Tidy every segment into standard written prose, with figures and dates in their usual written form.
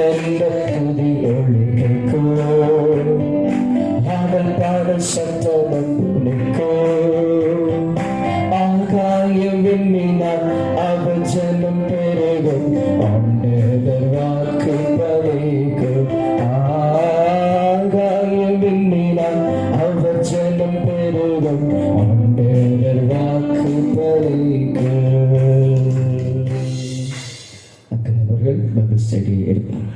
எந்த துதி ஒளிக்கோ பாடல் பாடல் சத்தம் ஒளிக்கோ ஆகாயம் விண்ணினார் அவர் ஜனம் பெருகும் ஆண்டவர் வாக்கு பலிக்கும் ஆகாயம் விண்ணினார் அவர் ஜனம் பெருகும் ஆண்டவர் வாக்கு பலிக்கும். அவர்கள் பைபிள் ஸ்டடி எடுப்பார்கள்.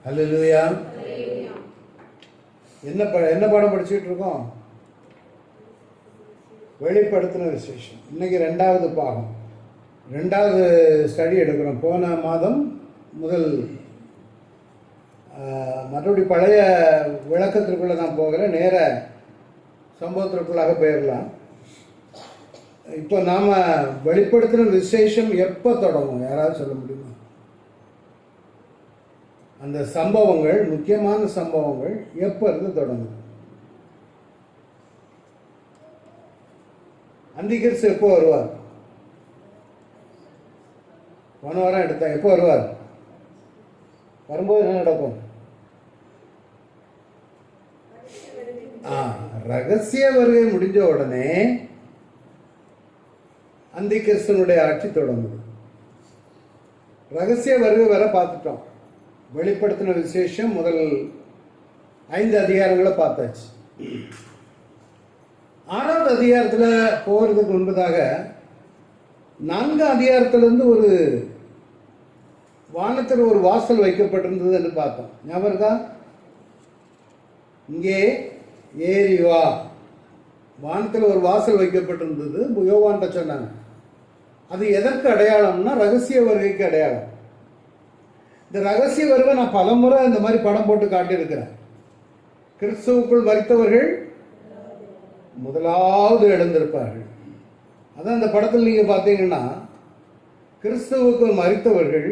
ஹல்லேலூயா. என்ன பாடம் படிச்சுட்டு இருக்கோம்? வெளிப்படுத்தின விசேஷம். இன்னைக்கு 2வது பாகம், 2வது ஸ்டடி எடுக்கிறோம். போன மாதம் முதல் மறுபடி பழைய விளக்கத்திற்குள்ளே நான் போகிறேன். நேர சம்பவத்திற்குள்ளாக போயிடலாம். இப்போ நாம் வெளிப்படுத்தின விசேஷம் எப்போ தொடங்கும்? யாராவது சொல்ல முடியுமா? அந்த சம்பவங்கள், முக்கியமான சம்பவங்கள் எப்போ இருந்து தொடங்குது? அந்திகிறிஸ்து எப்போ வருவார்? போன வாரம் எடுத்தா. எப்போ வருவார்? வரும்போது என்ன நடக்கும்? ரகசிய வருகை முடிஞ்ச உடனே அந்திகிறிஸ்துனுடைய ஆட்சி தொடங்குது. ரகசிய வருகை வர பார்த்துட்டோம். வெளிப்படுத்தின விசேஷம் முதல் 5 அதிகாரங்களை பார்த்தாச்சு. 6வது அதிகாரத்தில் போகிறதுக்கு முன்பதாக 4 அதிகாரத்திலிருந்து ஒரு வானத்தில் ஒரு வாசல் வைக்கப்பட்டிருந்தது என்று பார்த்தோம். ஞாபகம் இருக்கா? இங்கே ஏறி வா, வானத்தில் ஒரு வாசல் வைக்கப்பட்டிருந்தது. யோவான்ட்ட சொன்னாங்க. அது எதற்கு அடையாளம்னா ரகசிய வருகைக்கு அடையாளம். இந்த ரகசிய வருகை நான் பலமுறை இந்த மாதிரி படம் போட்டு காட்டியிருக்கிறேன். கிறிஸ்துவுக்குள் மரித்தவர்கள் முதலாவது எழுந்திருப்பார்கள். அதான் இந்த படத்தில் நீங்கள் பார்த்தீங்கன்னா கிறிஸ்துவுக்குள் மரித்தவர்கள்,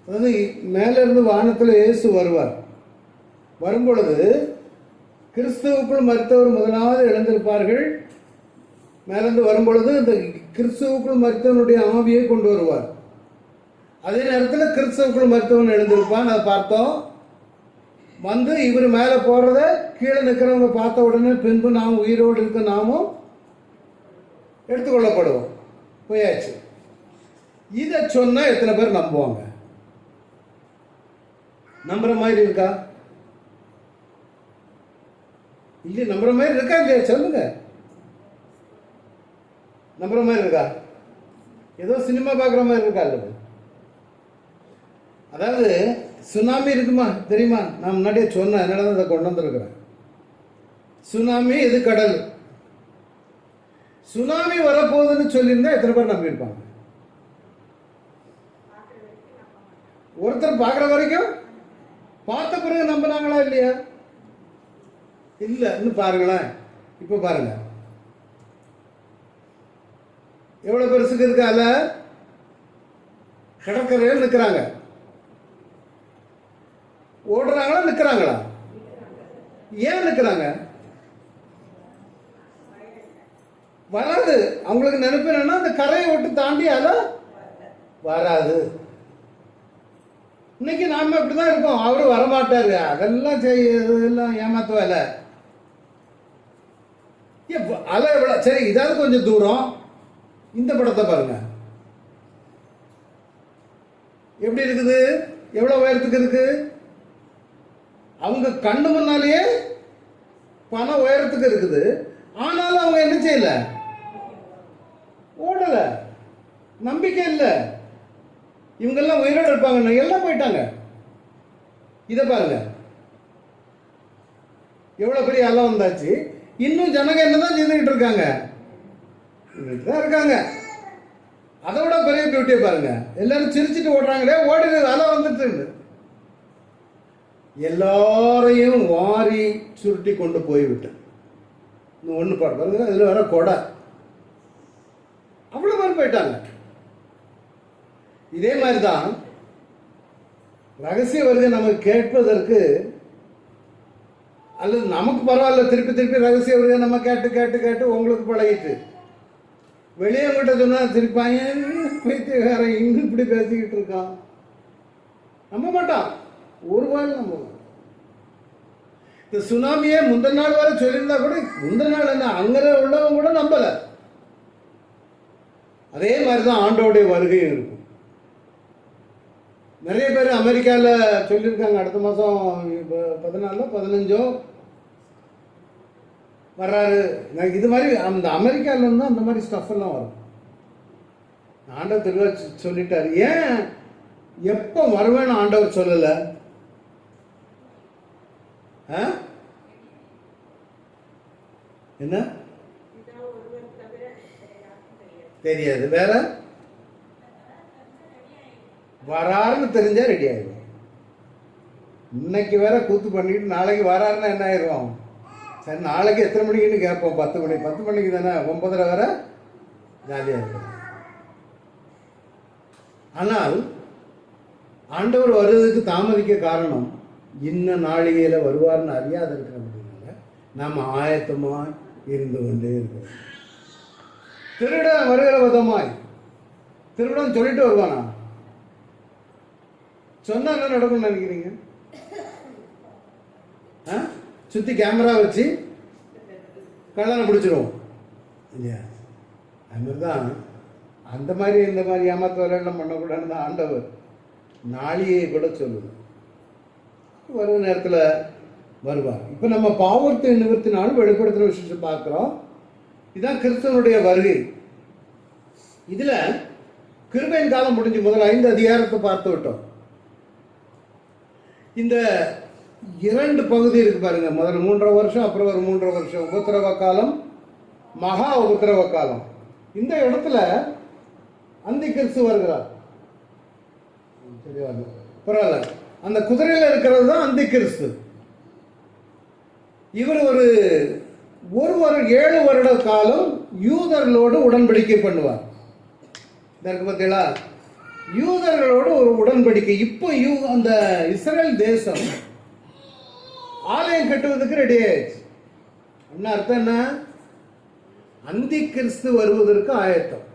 அதாவது மேலிருந்து வானத்தில் இயேசு வருவார். வரும்பொழுது கிறிஸ்துவுக்குள் மரித்தவர் முதலாவது எழுந்திருப்பார்கள். மேலிருந்து வரும்பொழுது இந்த கிறிஸ்துவுக்குள் மரித்தவனுடைய ஆவியை கொண்டு வருவார். அதே நேரத்தில் கிறிஸ்துவுக்குள் மருத்துவன் எழுந்திருப்பான். அதை பார்த்தோம். வந்து இவர் மேலே போகிறத கீழே நிற்கிறவங்க பார்த்த உடனே பின்பு நாம் உயிரோடு இருக்க நாமும் எடுத்துக்கொள்ளப்படுவோம். போயாச்சு. இதை சொன்னால் எத்தனை பேர் நம்புவாங்க? நம்புற மாதிரி இருக்கா? இல்லை, நம்புற மாதிரி இருக்கா இல்லையா? சொல்லுங்க. நம்புற மாதிரி இருக்கா? ஏதோ சினிமா பார்க்குற மாதிரி இருக்கா? இல்லை, அதாவது சுனாமி இருக்குமா தெரியுமா? நான் முன்னாடியே சொன்னேன், அதனால தான் அதை கொண்டு வந்திருக்கிறேன். சுனாமி இது கடல். சுனாமி வரப்போகுதுன்னு சொல்லியிருந்தா எத்தனை பேர் நம்பியிருப்பாங்க? ஒருத்தர் பார்க்குற வரைக்கும், பார்த்த பிறகு நம்பினாங்களா இல்லையா? இல்லை. இன்னும் பாருங்களேன். இப்போ பாருங்க எவ்வளோ பெருசுக்கு இருக்கு. அல கடற்கரையில் நிற்கிறாங்க. ஓடுறாங்களா நிற்கிறாங்களா? ஏன் நிற்கிறாங்க? வராது. அவங்களுக்கு நினைப்பு என்னன்னா அந்த கரையை விட்டு தாண்டி அல வராது. இன்னைக்கு நாம இப்படிதான் இருக்கோம். அவரு வரமாட்டாரு, அதெல்லாம் செய்யலாம் ஏமாத்த வேலை. அலை எவ்வளோ சரி, இதாவது கொஞ்சம் தூரம். இந்த படத்தை பாருங்க எப்படி இருக்குது, எவ்வளோ உயரத்துக்கு இருக்கு. அவங்க கண்ணு முன்னாலேயே பண உயரத்துக்கு இருக்குது. ஆனாலும் அவங்க என்ன செய்யல, ஓடல. நம்பிக்கை இல்லை. இவங்கெல்லாம் உயிரோடு இருப்பாங்க, எல்லாம் போயிட்டாங்க. இதை பாருங்க எவ்வளவு பெரிய அலை வந்தாச்சு. இன்னும் ஜனங்க என்னதான் செய்துக்கிட்டு இருக்காங்க, இருக்காங்க. அதை விட பெரிய பியூட்டியை பாருங்க. எல்லாரும் சிரிச்சுட்டு ஓடுறாங்களே, ஓடி அலை வந்துட்டு எல்லாரையும் வாரி சுருட்டி கொண்டு போய்விட்டு ஒன்று பாருங்க. இதுல வர கொடை அவ்வளவு பேர் போயிட்டாங்க. இதே மாதிரிதான் ரகசிய வருகை நமக்கு கேட்பதற்கு, அல்லது நமக்கு பரவாயில்ல, திருப்பி திருப்பி ரகசிய வருகை நம்ம கேட்டு கேட்டு கேட்டு உங்களுக்கு பழகிட்டு வெளியே கிட்ட சொன்னா சிரிப்பாங்க, பைத்தியக்காரன் இன்னும் இப்படி பேசிக்கிட்டு இருக்கான். நம்ப மாட்டான், ஒரு வாரம் நம்ப மாட்டான். இந்த சுனாமியே முந்தின நாள் வரை சொல்லியிருந்தா கூட, முந்தின நாள் என்ன அங்கே உள்ளவங்க கூட நம்பல. அதே மாதிரிதான் ஆண்டோடைய வருகையும் இருக்கும். நிறைய பேர் அமெரிக்காவில் சொல்லியிருக்காங்க, அடுத்த மாதம் 14 15 வர்றாரு. இது மாதிரி அந்த அமெரிக்காவில் இருந்தால் அந்த மாதிரி ஸ்டஃப் எல்லாம் வரும். ஆண்டவர் திருவா சொல்லிட்டாரு. ஏன் எப்போ வருவேன்னு ஆண்டவர் சொல்லலை? என்ன தெரியாது. வேற வராருன்னு தெரிஞ்சா ரெடி ஆயிடும். இன்னைக்கு வேற கூத்து பண்ணிட்டு நாளைக்கு வராருன்னா என்ன ஆயிடுவோம்? சரி, நாளைக்கு எத்தனை மணிக்குன்னு கேட்போம். 10 மணி. 10 மணிக்கு தானே, 9:30 வர ஜாலியாக இருக்கும். ஆனால் ஆண்டவர் வருவதற்கு தாமதிக்க காரணம், இன்ன நாளிகையில் வருவார்னு அறியாத இருக்கிறதுனால நாம் ஆயத்தமாய் இருந்து கொண்டே இருக்கிறோம். திருடன் வருகிற விதமாய், திருடன் சொல்லிட்டு வருவானா? சொன்னா என்ன நடக்கும்னு நினைக்கிறீங்க? சுத்தி கேமரா வச்சு கள்ளனை பிடிச்சிருவோம் இல்லையா? அது மாதிரி தான். அந்த மாதிரி இந்த மாதிரி ஏமாத்து வேலையெல்லாம் பண்ணக்கூடாதுன்னு ஆண்டவர் நாளியை கூட சொல்லுது. வருவ நேரத்தில் வருவார். இப்போ நம்ம பாவத்தை நிவர்த்தினாலும் வெளிப்படுத்துகிற விஷயத்தை பார்க்குறோம். இதுதான் கிறிஸ்தவனுடைய வருகை. இதில் கிருபையின் காலம் முடிஞ்சு முதல் 5 அதிகாரத்தை பார்த்து விட்டோம். இந்த 2 பகுதி இருக்கு பாருங்க. முதல் 3.5 வருஷம், அப்புறம் ஒரு 3.5 வருஷம் உபத்திரவ காலம், மகா உபத்திரவ காலம். இந்த இடத்துல அந்தி கிறிஸ்து வருகிறார். தெரியாது, பரவாயில்ல. அந்த குதிரையில் இருக்கிறது தான் அந்தி கிறிஸ்து. இவர் ஒரு 7 வருட காலம் யூதர்களோடு உடன்படிக்கை பண்ணுவார். இதற்கு பார்த்தீங்களா, யூதர்களோடு ஒரு உடன்படிக்கை. இப்போ அந்த இஸ்ரேல் தேசம் ஆலயம் கட்டுவதற்கு ரெடி ஆயிடுச்சு. என்ன அர்த்தம்? என்ன? அந்தி கிறிஸ்து வருவதற்கு ஆயத்தம்.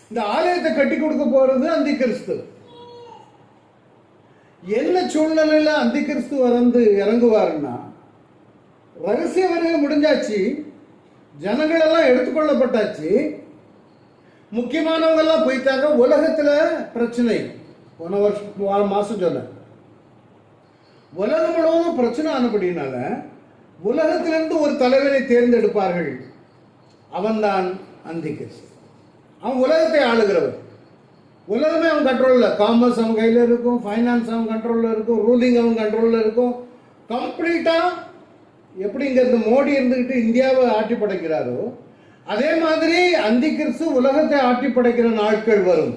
இந்த ஆலயத்தை கட்டி கொடுக்க போறது அந்தி கிறிஸ்து. என்ன சூழ்நிலையில அந்தி கிறிஸ்து வந்து இறங்குவாருன்னா, ரகசிய வருகை முடிஞ்சாச்சு, ஜனங்கள் எல்லாம் எடுத்துக்கொள்ளப்பட்டாச்சு, முக்கியமானவங்க எல்லாம் போயிட்டாங்க. உலகத்துல பிரச்சனை. போன மாசம் சொன்ன உலகம் முழுவதும் பிரச்சனை ஆனபடினால உலகத்திலிருந்து ஒரு தலைவரை தேர்ந்தெடுப்பார்கள். அவன்தான் அந்தி கிறிஸ்து. அவன் உலகத்தை ஆளுகிறவர். உலகமே அவன் கண்ட்ரோல்ல. காமர்ஸ் அவன் கையில் இருக்கும், ஃபைனான்ஸ் அவன் கண்ட்ரோல்ல இருக்கும், ரூலிங் அவன் கண்ட்ரோல்ல இருக்கும். கம்ப்ளீட்டா எப்படி இங்க இருந்து மோடி இருந்துகிட்டு இந்தியாவை ஆட்டி படைக்கிறாரோ, அதே மாதிரி அந்தி கிறிஸ்து உலகத்தை ஆட்டி படைக்கிற நாட்கள் வரும்.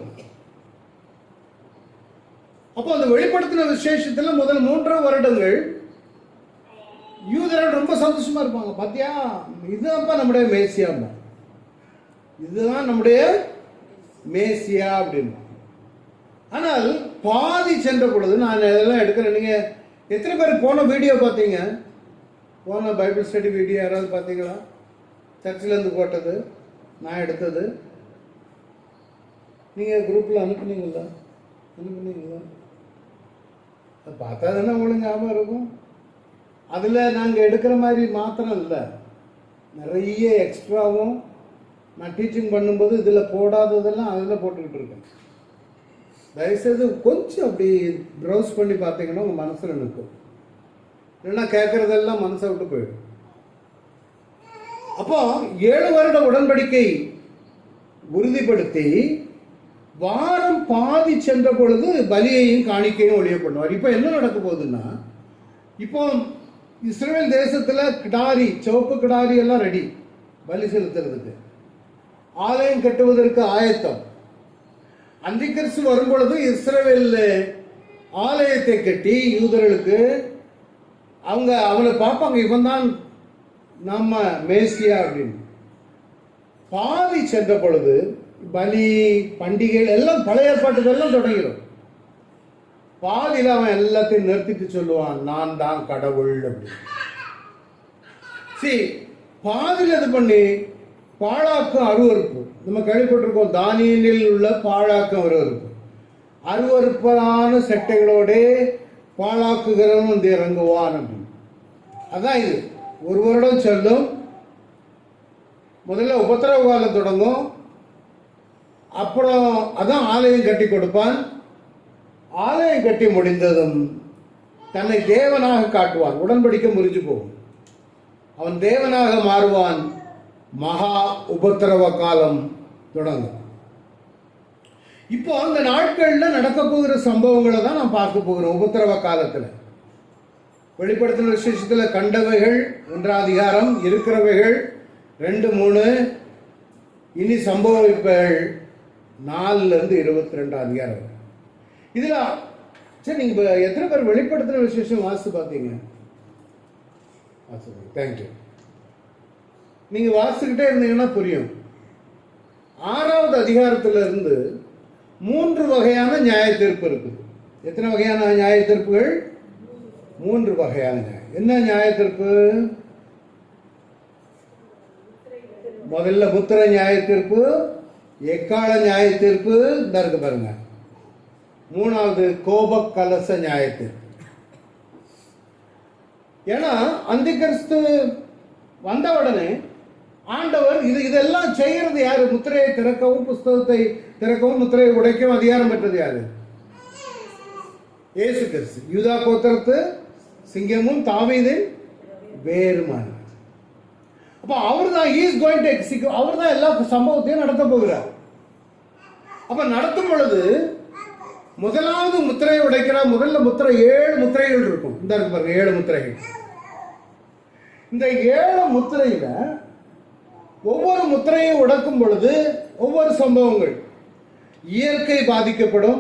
அப்போ அந்த வெளிப்படுத்தின விசேஷத்துல முதல் 3 வருடங்கள் யூதர்கள் ரொம்ப சந்தோஷமா இருப்பாங்க. பாத்தியா, இதுதான் நம்முடைய மேசியா, இதுதான் நம்முடைய மேசியா அப்படின்னு. ஆனால் பாதி சென்ற பொழுது, நான் இதெல்லாம் எடுக்கிறேன். நீங்க எத்தனை பேர் போன வீடியோ பார்த்தீங்க? போன பைபிள் ஸ்டடி வீடியோ யாராவது பார்த்தீங்களா? சர்ச்சில் இருந்து போட்டது, நான் எடுத்தது. நீங்கள் குரூப்பில் அனுப்புனீங்களா? அது பார்த்தா தானே உங்களுக்கு ஞாபகம் இருக்கும். அதில் நாங்கள் எடுக்கிற மாதிரி மாத்திரம் இல்லை, நிறைய எக்ஸ்ட்ராவும் நான் டீச்சிங் பண்ணும்போது இதில் போடாததெல்லாம் அதில் போட்டுக்கிட்டு இருக்கேன். தயவுசெய்து கொஞ்சம் அப்படி ப்ரௌஸ் பண்ணி பார்த்தீங்கன்னா உங்கள் மனசில் நிற்கும். இல்லைன்னா கேட்குறதெல்லாம் மனசை விட்டு போயிடும். அப்போ 7 வருட உடன்படிக்கை உறுதிப்படுத்தி வாரம் பாதி சென்ற பொழுது பலியையும் காணிக்கையும் ஒழிய பண்ணுவார். இப்போ என்ன நடக்க போகுதுன்னா, இப்போ இஸ்ரேல் தேசத்துல கிடாரி, சிவப்பு கிடாரி எல்லாம் ரெடி பலி செலுத்துறதுக்கு, ஆலயம் கட்டுவதற்கு ஆயத்தம். அந்தி கிறிஸ்து வரும் பொழுது இஸ்ரேல் ஆலயத்தை கட்டி யூதர்களுக்கு அவனை பார்ப்பாங்க, இவன் தான் நம்ம மேசியா அப்படின்னு. பாதி சென்ற பொழுது பலி, பண்டிகைகள் எல்லாம் பழைய ஏற்பாட்டுகள்லாம் தொடங்கிடும். பாதியில் அவன் எல்லாத்தையும் நிறுத்திட்டு சொல்லுவான், நான் தான் கடவுள் அப்படின்னு. சரி, பாதியில் இது பண்ணி பாழாக்கும் அருவருப்பு. நம்ம கேள்விப்பட்டிருக்கோம், தானியலில் உள்ள பாழாக்கும் அருவருப்பு. அருவருப்பான சட்டைகளோட பாழாக்குகிறவன் வந்து இறங்குவான் அப்படின்னு. அதான் இது. ஒரு வருடம் செல்லும். முதல்ல உபத்திரவ காலம் தொடங்கும். அப்புறம் அதான் ஆலயம் கட்டி கொடுப்பான். ஆலயம் கட்டி முடிந்ததும் தன்னை தேவனாக காட்டுவான். உடன்படிக்கை முறிஞ்சு போகும். அவன் தேவனாக மாறுவான். மகா உபத்திரவ காலம் தொடங்கும். இப்போ அந்த நாட்கள்ல நடக்க போகிற சம்பவங்களை தான் நாம் பார்க்க போகிறோம். உபத்திரவ காலத்துல வெளிப்படுத்தின விசேஷத்துல கண்டவைகள் 1ஆம் அதிகாரம், இருக்கிறவைகள் 2, 3, இனி சம்பவிப்பவைகள் 4 22 அதிகாரம். இதுல சரி, நீங்க எத்தனை பேர் வெளிப்படுத்தின விசேஷம் வாசித்து பார்த்தீங்க? தேங்க்யூ. நீங்க வாசிக்கிட்டே இருந்தீங்கன்னா புரியும். 6வது அதிகாரத்துல இருந்து 3 வகையான நியாய தீர்ப்பு இருக்குது. எத்தனை வகையான நியாய தீர்ப்புகள்? 3 வகையான நியாயம். என்ன நியாய தீர்ப்பு? முதல்ல முத்திரை நியாய தீர்ப்பு, எக்கால நியாய தீர்ப்பு, இந்த இருக்கு பாருங்க. 3வது கோப கலச நியாய தீர்ப்பு. ஏன்னா அந்த கிறிஸ்து வந்த உடனே ஆண்டவர் இதெல்லாம் செய்யறது யாரு? முத்திரையை திறக்கவும், புஸ்தகத்தை திறக்கவும், முத்திரையை உடைக்கவும் அதிகாரம் பெற்றது யாரு? இயேசு கிறிஸ்து. யூதா கோத்திரத்து சிங்கமும் தாவீதின் வேறுமான. அப்ப அவர் தான் அவர் தான் எல்லா சம்பவத்தையும் நடத்த போகிறார். அப்ப நடத்தும் பொழுது முதலாவது முத்திரையை உடைக்கிறார். முதல்ல முத்திரை 7 முத்திரைகள் இருக்கும். இந்த இருக்கு பாருங்க, 7 முத்திரைகள். இந்த 7 முத்திரையில ஒவ்வொரு முத்திரையை உடைக்கும் பொழுது ஒவ்வொரு சம்பவங்கள். இயற்கை பாதிக்கப்படும்,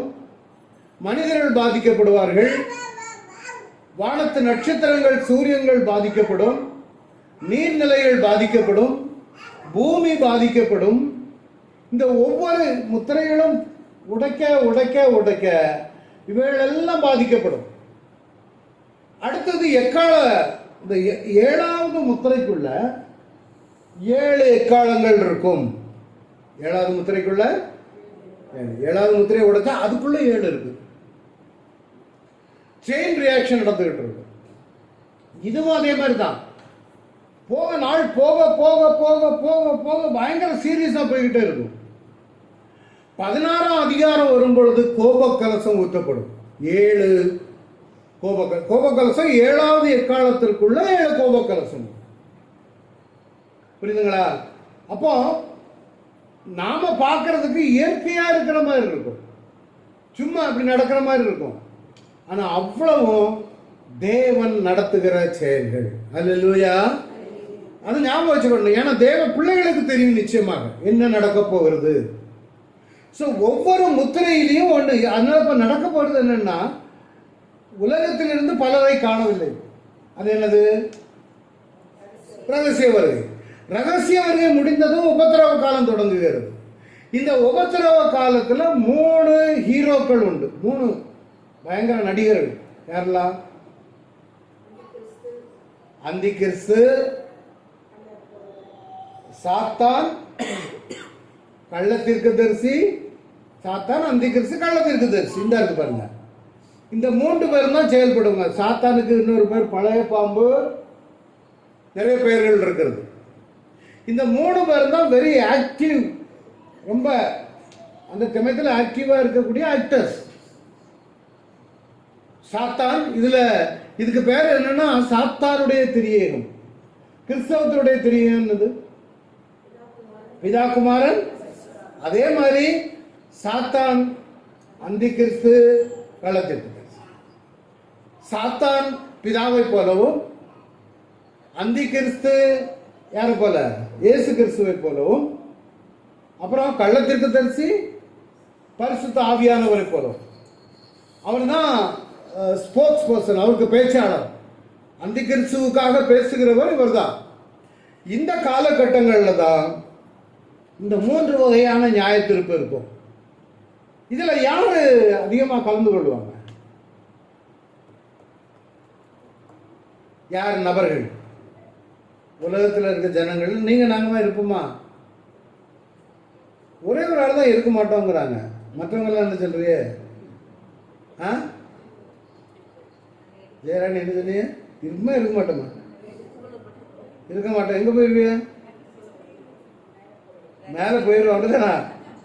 மனிதர்கள் பாதிக்கப்படுவார்கள், வானத்து நட்சத்திரங்கள் சூரியன்கள் பாதிக்கப்படும், நீர்நிலைகள் பாதிக்கப்படும், பூமி பாதிக்கப்படும். இந்த ஒவ்வொரு முத்திரைகளும் உடைக்க உடைக்க உடைக்க இவைகள் எல்லாம் பாதிக்கப்படும். அடுத்தது எக்கால. இந்த 7வது முத்திரைக்குள்ள 7 எக்காலங்கள் இருக்கும். 7வது முத்திரைக்குள்ள 7வது முத்திரையை உடைச்சா அதுக்குள்ள 7 இருக்கு. செயின் ரியாக்ஷன் நடந்துகிட்டு இருக்கு. இதுவும் அதே மாதிரி தான். நாள் போக போக போக போக போக பயங்கர சீரியஸா போய்கிட்டே இருக்கும். 16ஆம் அதிகாரம் வரும் பொழுது கோப கலசம் ஊற்றப்படும். 7 கோப கலசம் 7வது எக்காலத்திற்குள்ள 7 கோப கலசம். புரியுதுங்களா? அப்போ நாம பார்க்கறதுக்கு இயற்கையா இருக்கிற மாதிரி இருக்கும், சும்மா அப்படி நடக்கிற மாதிரி இருக்கும். ஆனா அவ்வளவும் தேவன் நடத்துகிற செயல்கள். அல்லேலூயா. அது ஞாபகம் வச்சுக்கணும். ஏன்னா தேவ பிள்ளைகளுக்கு தெரியும் நிச்சயமாக என்ன நடக்க போகிறது. ஸோ ஒவ்வொரு முத்திரையிலையும் ஒன்று. அதனால இப்போ நடக்க போகிறது என்னன்னா, உலகத்திலிருந்து பலரை காணவில்லை. அது என்னது? ரகசிய வருகை. ரகசிய வருகை முடிந்ததும் உபத்திரவ காலம் தொடங்குகிறது. இந்த உபத்திரவ காலத்தில் 3 ஹீரோக்கள் உண்டு. 3 பயங்கர நடிகர்கள். யாரெல்லாம்? அந்தி கிறிஸ்து, சாத்தான், கள்ள தீர்க்கதரிசி. சாத்தான், அந்தி கிறிஸ்து, கள்ள தீர்க்கதரிசி. இந்த இருக்கு பாருங்க. இந்த 3 பேரும் தான் செயல்படுவாங்க. சாத்தானுக்கு இன்னொரு பேர் பழைய பாம்பு. நிறைய பெயர்கள் இருக்கிறது. இந்த 3 பேரும் தான் வெரி ஆக்டிவ். ரொம்ப அந்த சமயத்தில் ஆக்டிவா இருக்கக்கூடிய ஆக்டர்ஸ். சாத்தான் இதுக்கு பேர் என்னன்னா சாத்தானுடைய திரியேகம். கிறிஸ்தவத்தினுடைய திரியேகம் என்னது? பிதா குமாரன். அதே மாதிரி சாத்தான் அந்தி கிறிஸ்து, கள்ளத்தீர்க்கதரிசி. சாத்தான் பிதாவை போலவும், அந்தி கிறிஸ்து யாரை போல? இயேசு கிறிஸ்துவை போலவும், அப்புறம் கள்ளத்தீர்க்கதரிசி பரிசுத்த ஆவியானவரை போலவும். அவர் தான் ஸ்போக்ஸ் பர்சன், அவருக்கு பேச்சாளர். அந்தி கிறிஸ்துவுக்காக பேசுகிறவர் இவர் தான். இந்த காலகட்டங்களில் தான் இந்த 3 வகையான நியாய தீர்ப்பு இருக்கும். இதுல யாரு அதிகமா கலந்து கொள்வாங்க? யார் நபர்கள்? உலகத்தில் இருக்க ஜனங்கள். நீங்க நாங்கமா இருப்போமா? ஒரே ஒரு ஆள் தான் இருக்க மாட்டோங்கிறாங்க. மற்றவங்கெல்லாம் என்ன சொல்றியே? ஆ ஜெயராணி என்ன சொன்னீங்க? இருக்குமா இருக்க மாட்டோமா? இருக்க மாட்டோம். எங்க போயிருவிய? மேல போயிருவோம். அப்படிதானா?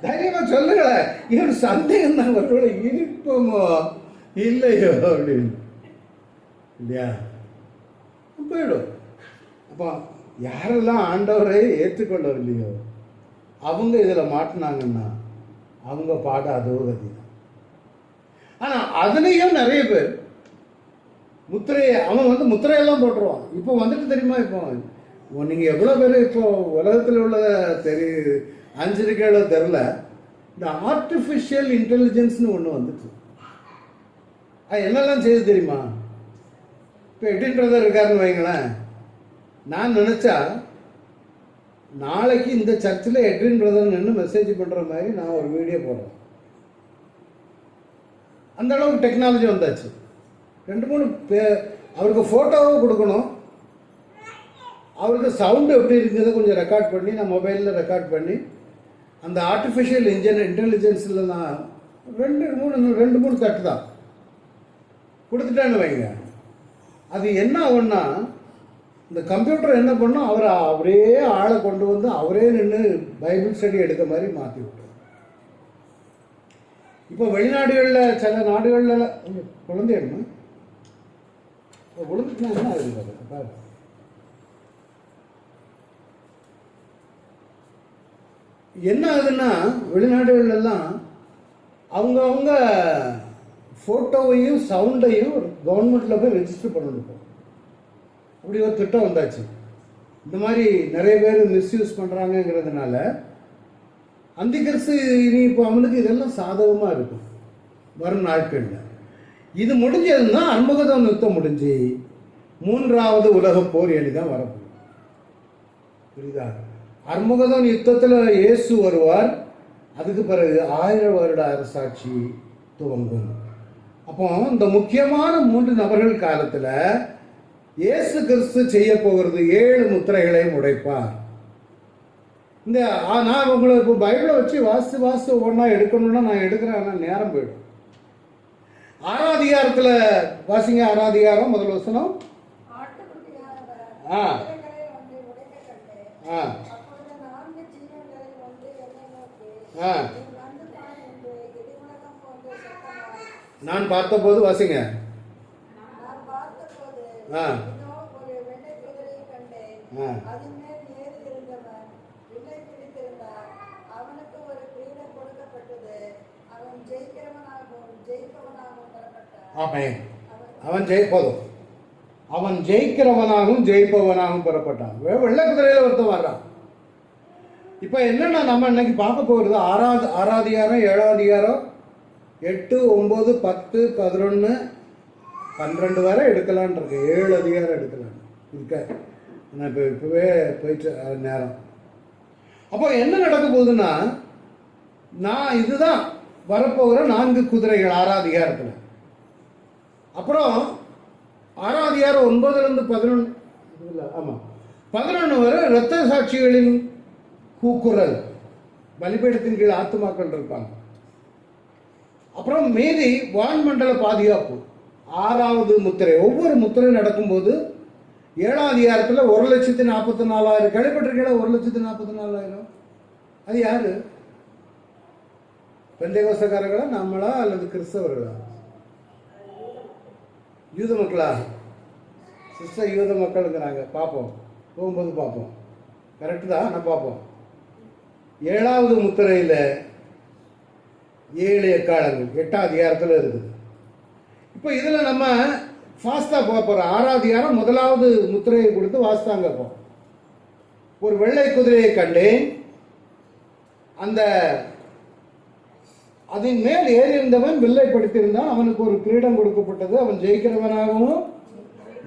தைரியமா சொல்லுங்களேன். இவன் சந்தேகம் தான் ஒருவேளை இருப்போமோ இல்லையோ அப்படின்னு இல்லையா? போயிடும். அப்போ யாரெல்லாம் ஆண்டவரை ஏற்றுக்கொள்ளவில்லையோ அவங்க இதில் மாட்டினாங்கன்னா அவங்க பாட அதோ கதி தான். ஆனால் அதுலேயும் நிறைய பேர் முத்திரையை அவன் முத்திரையெல்லாம் போட்டுருவான். இப்போ வந்துட்டு தெரியுமா? இப்போ நீங்கள் எவ்வளோ பேர் இப்போ உலகத்தில் உள்ள அஞ்சிருக்கைகளோ தெரில, இந்த ஆர்டிஃபிஷியல் இன்டெலிஜென்ஸ்னு ஒன்று வந்துச்சு. அது என்னெல்லாம் செய்யுது தெரியுமா? இப்போ எடின் பிரதர் இருக்காருன்னு வைங்களேன். நான் நினச்சா நாளைக்கு இந்த சர்ச்சில் எட்வின் பிரதர் நின்று மெசேஜ் பண்ணுற மாதிரி நான் ஒரு வீடியோ போடுறேன். அந்த அளவுக்கு டெக்னாலஜி வந்தாச்சு. 2-3 அவருக்கு ஃபோட்டோவும் கொடுக்கணும், அவருக்கு சவுண்டு எப்படி இருக்குங்கிறத கொஞ்சம் ரெக்கார்ட் பண்ணி நான் மொபைலில் ரெக்கார்ட் பண்ணி அந்த ஆர்டிஃபிஷியல் இன்டெலிஜென்ஸில் நான் 2-3 தட்டு தான் கொடுத்துட்டேன்னு வைங்க. அது என்ன ஆகும்னா, இந்த கம்ப்யூட்டர் என்ன பண்ணும், அவரே ஆளை கொண்டு வந்து அவரே நின்று பைபிள் ஸ்டடி எடுக்க மாதிரி மாற்றி விட்டோம். இப்போ வெளிநாடுகளில் சில நாடுகளில் குழந்தை எடுமா விழுந்துட்டுனா என்ன ஆகுது பாரு. என்ன ஆகுதுன்னா வெளிநாடுகள்லாம் அவங்கவுங்க ஃபோட்டோவையும் சவுண்டையும் கவர்மெண்ட்டில் போய் ரெஜிஸ்டர் பண்ணணும். அப்படி ஒரு திட்டம் வந்தாச்சு. இந்த மாதிரி நிறைய பேர் மிஸ்யூஸ் பண்ணுறாங்கங்கிறதுனால அந்திகிறிஸ்து இனி இப்போ அவனுக்கு இதெல்லாம் சாதகமாக இருக்கும் வரும் நாட்களில். இது முடிஞ்சதுன்னா அர்மகதோன் யுத்தம் முடிஞ்சு 3வது உலகப் போர் எளிதான் வரப்போகுது. புரியுதா? அர்மகதோன் யுத்தத்தில் இயேசு வருவார். அதுக்கு பிறகு 1000 வருட அரசாட்சி துவங்கும். அப்போ இந்த முக்கியமான 3 நபர்கள் காலத்தில் இயேசு கிறிஸ்து செய்ய போகிறது 7 முத்திரைகளையும் உடைப்பார். இந்த நான் உங்களை இப்போ பைபிளை வச்சு வாசித்து ஒவ்வொன்றா எடுக்கணும்னா நான் எடுக்கிறேன். ஆனால் நேரம் போயிடும். 6ஆம் அதிகாரத்தில் வாசிங்க. 6ஆம் அதிகாரம் முதல் வசனம். ஆ ஆ ஆ நான் பார்த்தபோது வாசிங்க. ஆ ஆ அவன் ஜெயிக்கிறவனாகவும் ஜெயிப்பவனாகவும் பெறப்பட்டான். வெள்ளை குதிரையில ஒருத்தன் வர்றான். இப்ப என்னன்னா நம்ம இன்னைக்கு பார்க்க போகிறது 6ஆம் அதிகாரம் 7ஆம் அதிகாரம் 8, 9, 10, 11, 12 வரை எடுக்கலான் இருக்கு. 7 அதிகாரம் எடுக்கலாம் இருக்க. நான் இப்பவே போயிட்டு நேரம். அப்போ என்ன நடக்க போகுதுன்னா, நான் இதுதான் வரப்போகிற 4 குதிரைகள் 6ஆம் அதிகாரத்தில். அப்புறம் 6ஆம் அதிகாரம் 9லேருந்து 11 ஆமாம் 11 வரை இரத்த சாட்சிகளின் கூக்குரல், பலிபீடத்தின் கீழ் ஆத்துமாக்கள் இருப்பாங்க. அப்புறம் மீதி வான்மண்டல பாதுகாப்பு 6வது முத்திரை. ஒவ்வொரு முத்திரை நடக்கும்போது 7ஆம் அதிகாரத்தில் 1,44,000 கேள்விப்பட்டிருக்கீங்களா? 1,44,000 அது யாரு? பெந்தேகோஸ்தக்காரர்களா, நம்மளா அல்லது கிறிஸ்தவர்களா? யூத மக்களா? சிஸ்டர் யூத மக்களுங்கிறாங்க. பார்ப்போம், போகும்போது பார்ப்போம். கரெக்டு தான், நான் பார்ப்போம். 7வது முத்திரையில் 7 எக்காலங்கள் 8ஆம் அதிகாரத்தில் இருக்குது. இப்போ இதில் நம்ம ஃபாஸ்ட்டாக போக போகிறோம். 6ஆம் அதிகாரம் 1வது முத்திரையை கொடுத்து வாஸ்தாங்க போ. ஒரு வெள்ளை குதிரையை கண்டேன். அதன் மேல் ஏறி இருந்தவன் வில்லை படித்திருந்தான். அவனுக்கு ஒரு கிரீடம் கொடுக்கப்பட்டது. அவன் ஜெயிக்கிறவனாகவும்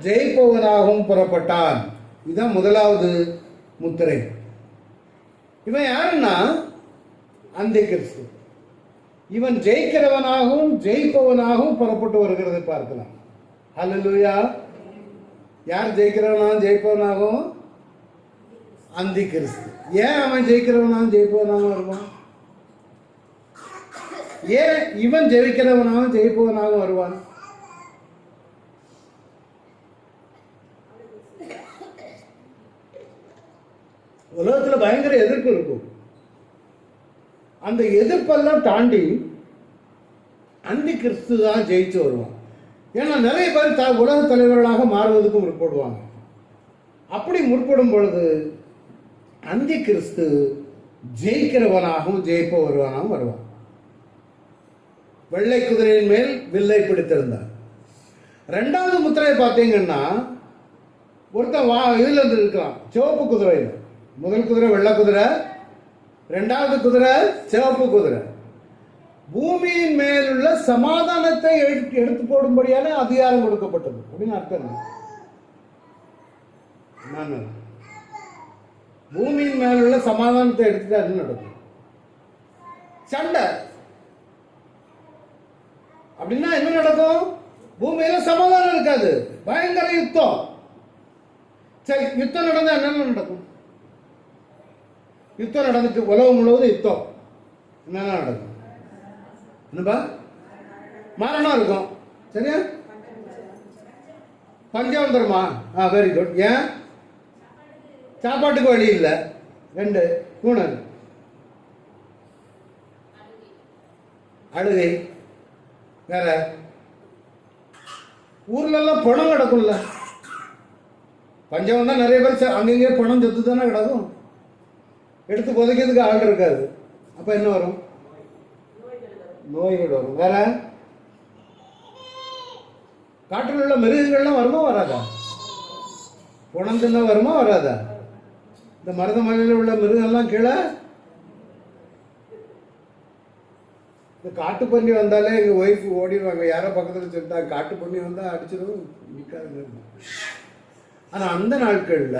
ஜெயிப்பவனாகவும் புறப்பட்டான். இதுதான் 1வது முத்திரை. இவன் யாருன்னா அந்திகிறிஸ்து. இவன் ஜெயிக்கிறவனாகவும் ஜெயிப்பவனாகவும் புறப்பட்டு வருகிறதை பார்க்கலாம். ஹல்லேலூயா. யார் ஜெயிக்கிறவனாகவும் ஜெயிப்பவனாகவும்? அந்திகிறிஸ்து. ஏன் அவன் ஜெயிக்கிறவனாகவும் ஜெயிப்பவனாகவும் வருவான்? ஏன் இவன் ஜெயிக்கிறவனாகவும் ஜெயிப்பவனாக வருவான்? உலகத்துல பயங்கர எதிர்ப்பு இருக்கும். அந்த எதிர்ப்பெல்லாம் தாண்டி அந்தி கிறிஸ்து தான் ஜெயிச்சு வருவான். ஏன்னா நிறைய பேர் உலக தலைவர்களாக மாறுவதற்கு முற்படுவாங்க. அப்படி முற்படும் பொழுது அந்தி கிறிஸ்து ஜெயிக்கிறவனாகவும் ஜெயிப்பவனாகவும் வருவான். வெள்ளை குதிரையின் மேல் வில்லை பிடித்திருந்தார். ரெண்டாவது முத்திரையை பார்த்தீங்கன்னா ஒருத்தன் இதுல இருந்து இருக்கலாம், சிவப்பு குதிரையில். முதல் குதிரை வெள்ளை குதிரை, ரெண்டாவது குதிரை சிவப்பு குதிரை. பூமியின் மேலுள்ள சமாதானத்தை எடுத்து போடும்படியான அதிகாரம் கொடுக்கப்பட்டது அப்படின்னு அர்த்தம். பூமியின் மேலுள்ள சமாதானத்தை எடுத்துட்டா என்ன நடக்கும்? சண்டை. அப்படின்னா என்ன நடக்கும்? பூமியில சமாதானம் இருக்காது, பயங்கர யுத்தம். சரி, யுத்தம் நடந்தா என்ன நடக்கும்? யுத்தம் நடந்துட்டு உலகம் முழுவதும் யுத்தம், என்ன நடக்கும்? என்னப்பா? மரணம் இருக்கும். சரியா? பஞ்சம் வந்துருமா? Very good. ஏன்? சாப்பாட்டுக்கு வழி இல்லை. 2 3 அழுகை. வேற ஊர்ல எல்லாம் பணம் கிடக்கும்ல. பஞ்சம் வந்தா நிறைய பேர் அங்கங்கே பணம் செத்து தானே கிடக்கும். எடுத்து புதைக்கிறதுக்கு ஆள் இருக்காது. அப்ப என்ன வரும்? நோய்கள் வரும். வேற காட்டில் உள்ள மிருகங்கள்லாம் வருமா வராதா? பணம் தின்ன வருமா வராதா? இந்த மருத மலையில் உள்ள மிருகம்லாம் கீழே. இந்த காட்டு பண்ணி வந்தாலே எங்க ஒய்ஃப் ஓடிடுவாங்க. யாரோ பக்கத்தில் சொல்லிட்டாங்க காட்டு பண்ணி வந்தா அடிச்சிடும், நிற்காது. ஆனா அந்த நாட்கள்ல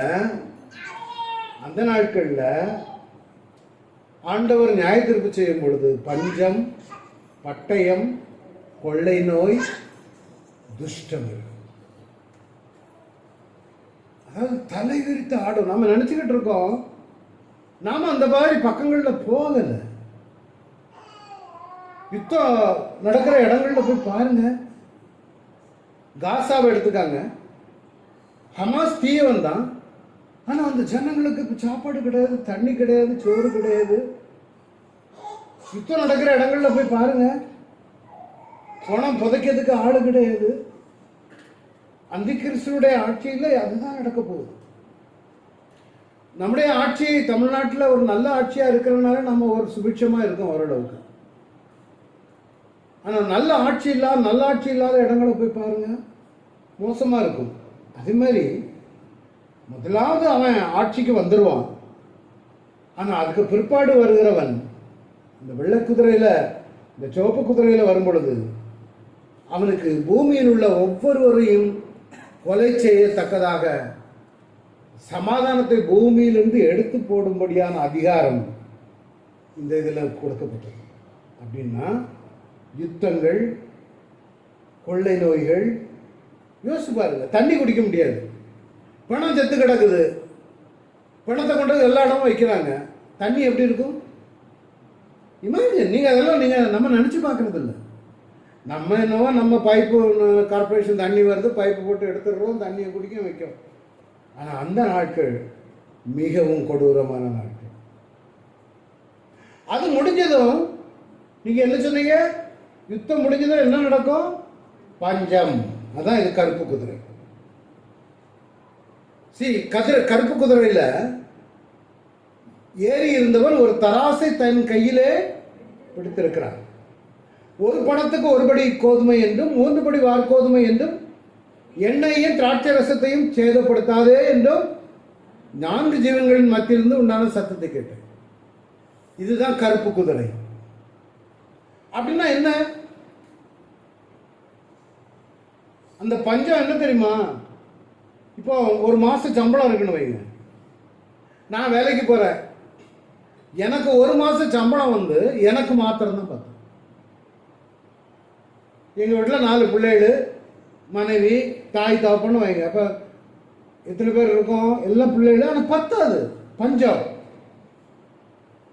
ஆண்டவர் நியாய தீர்ப்பு செய்யும் பொழுது பஞ்சம், பட்டயம், கொள்ளை நோய், துஷ்டம் இருக்கும். அதாவது தலை விரித்து ஆடும். நம்ம நினைச்சுக்கிட்டு இருக்கோம், நாம அந்த மாதிரி பக்கங்கள்ல போகல. யுத்தம் நடக்கிற இடங்கள்ல போய் பாருங்க. காசாவை எடுத்துக்காங்க. ஹமாஸ் தீயவன் தான். ஆனா அந்த ஜனங்களுக்கு சாப்பாடு கிடையாது, தண்ணி கிடையாது, சோறு கிடையாது. யுத்தம் நடக்கிற இடங்கள்ல போய் பாருங்க, பணம் புதைக்கிறதுக்கு ஆளு கிடையாது. அந்தி கிறிஸ்துடைய ஆட்சியில் அதுதான் நடக்க போகுது. நம்முடைய ஆட்சி தமிழ்நாட்டில் ஒரு நல்ல ஆட்சியா இருக்கிறதுனால நம்ம ஒரு சுபிட்சமா இருக்கோம் ஓரளவுக்கு. ஆனால் நல்ல ஆட்சி இல்லாத இடங்களை போய் பாருங்க, மோசமா இருக்கும். அதே மாதிரி முதலாவது அவன் ஆட்சிக்கு வந்துடுவான். ஆனால் அதுக்கு பிற்பாடு வருகிறவன் இந்த வெள்ளை குதிரையில, இந்த சிவப்பு குதிரையில வரும் பொழுது அவனுக்கு பூமியில் உள்ள ஒவ்வொருவரையும் கொலை செய்யத்தக்கதாக சமாதானத்தை பூமியிலிருந்து எடுத்து போடும்படியான அதிகாரம் இந்த இதில் கொடுக்கப்பட்டது. அப்படின்னா யுத்தங்கள், கொள்ளை நோய்கள். யோசிச்சு பாருங்க, தண்ணி குடிக்க முடியாது, பணம் செத்து கிடக்குது, பணத்தை கொண்டு எல்லா இடமும் வைக்கிறாங்க, தண்ணி எப்படி இருக்கும்? இமேஜின். நீங்கள் அதெல்லாம் நம்ம நினச்சி பார்க்கறது இல்லை. நம்ம என்னவோ நம்ம பைப்பு கார்பரேஷன் தண்ணி வருது, பைப்பு போட்டு எடுத்துடுறோம், தண்ணியை குடிக்க வைக்கும். ஆனால் அந்த நாட்கள் மிகவும் கொடூரமான நாட்கள். அது முடிஞ்சதும் நீங்கள் என்ன சொன்னீங்க? யுத்தம் முடிஞ்சதும் என்ன நடக்கும்? பஞ்சம். அதான் இது கருப்பு குதிரை. கருப்பு குதிரையில் ஏறி இருந்தவன் ஒரு தராசை தன் கையிலே பிடித்திருக்கிறார். ஒரு பணத்துக்கு 1 படி கோதுமை என்றும் 3 படி வார்கோதுமை என்றும் எண்ணெயையும் திராட்சை ரசத்தையும் சேதப்படுத்தாதே என்றும் 4 ஜீவன்களின் மத்தியிலிருந்து உண்டான சத்தத்தை கேட்டேன். இதுதான் கருப்பு குதிரை. அப்படின்னா என்ன? அந்த பஞ்சம் என்ன தெரியுமா? இப்போ ஒரு மாசம் சம்பளம் இருக்குன்னு வைங்க. நான் வேலைக்கு போறேன், எனக்கு 1 மாசம் சம்பளம் வந்து எனக்கு மாத்திரம் தான் பார்த்தேன். எங்கள் வீட்டில் 4 பிள்ளைகள், மனைவி, தாய் தகப்பன்னு வைங்க. அப்போ எத்தனை பேர் இருக்கோம்? எல்லாம் பிள்ளைகள். ஆனால் பத்தாது. பஞ்சம்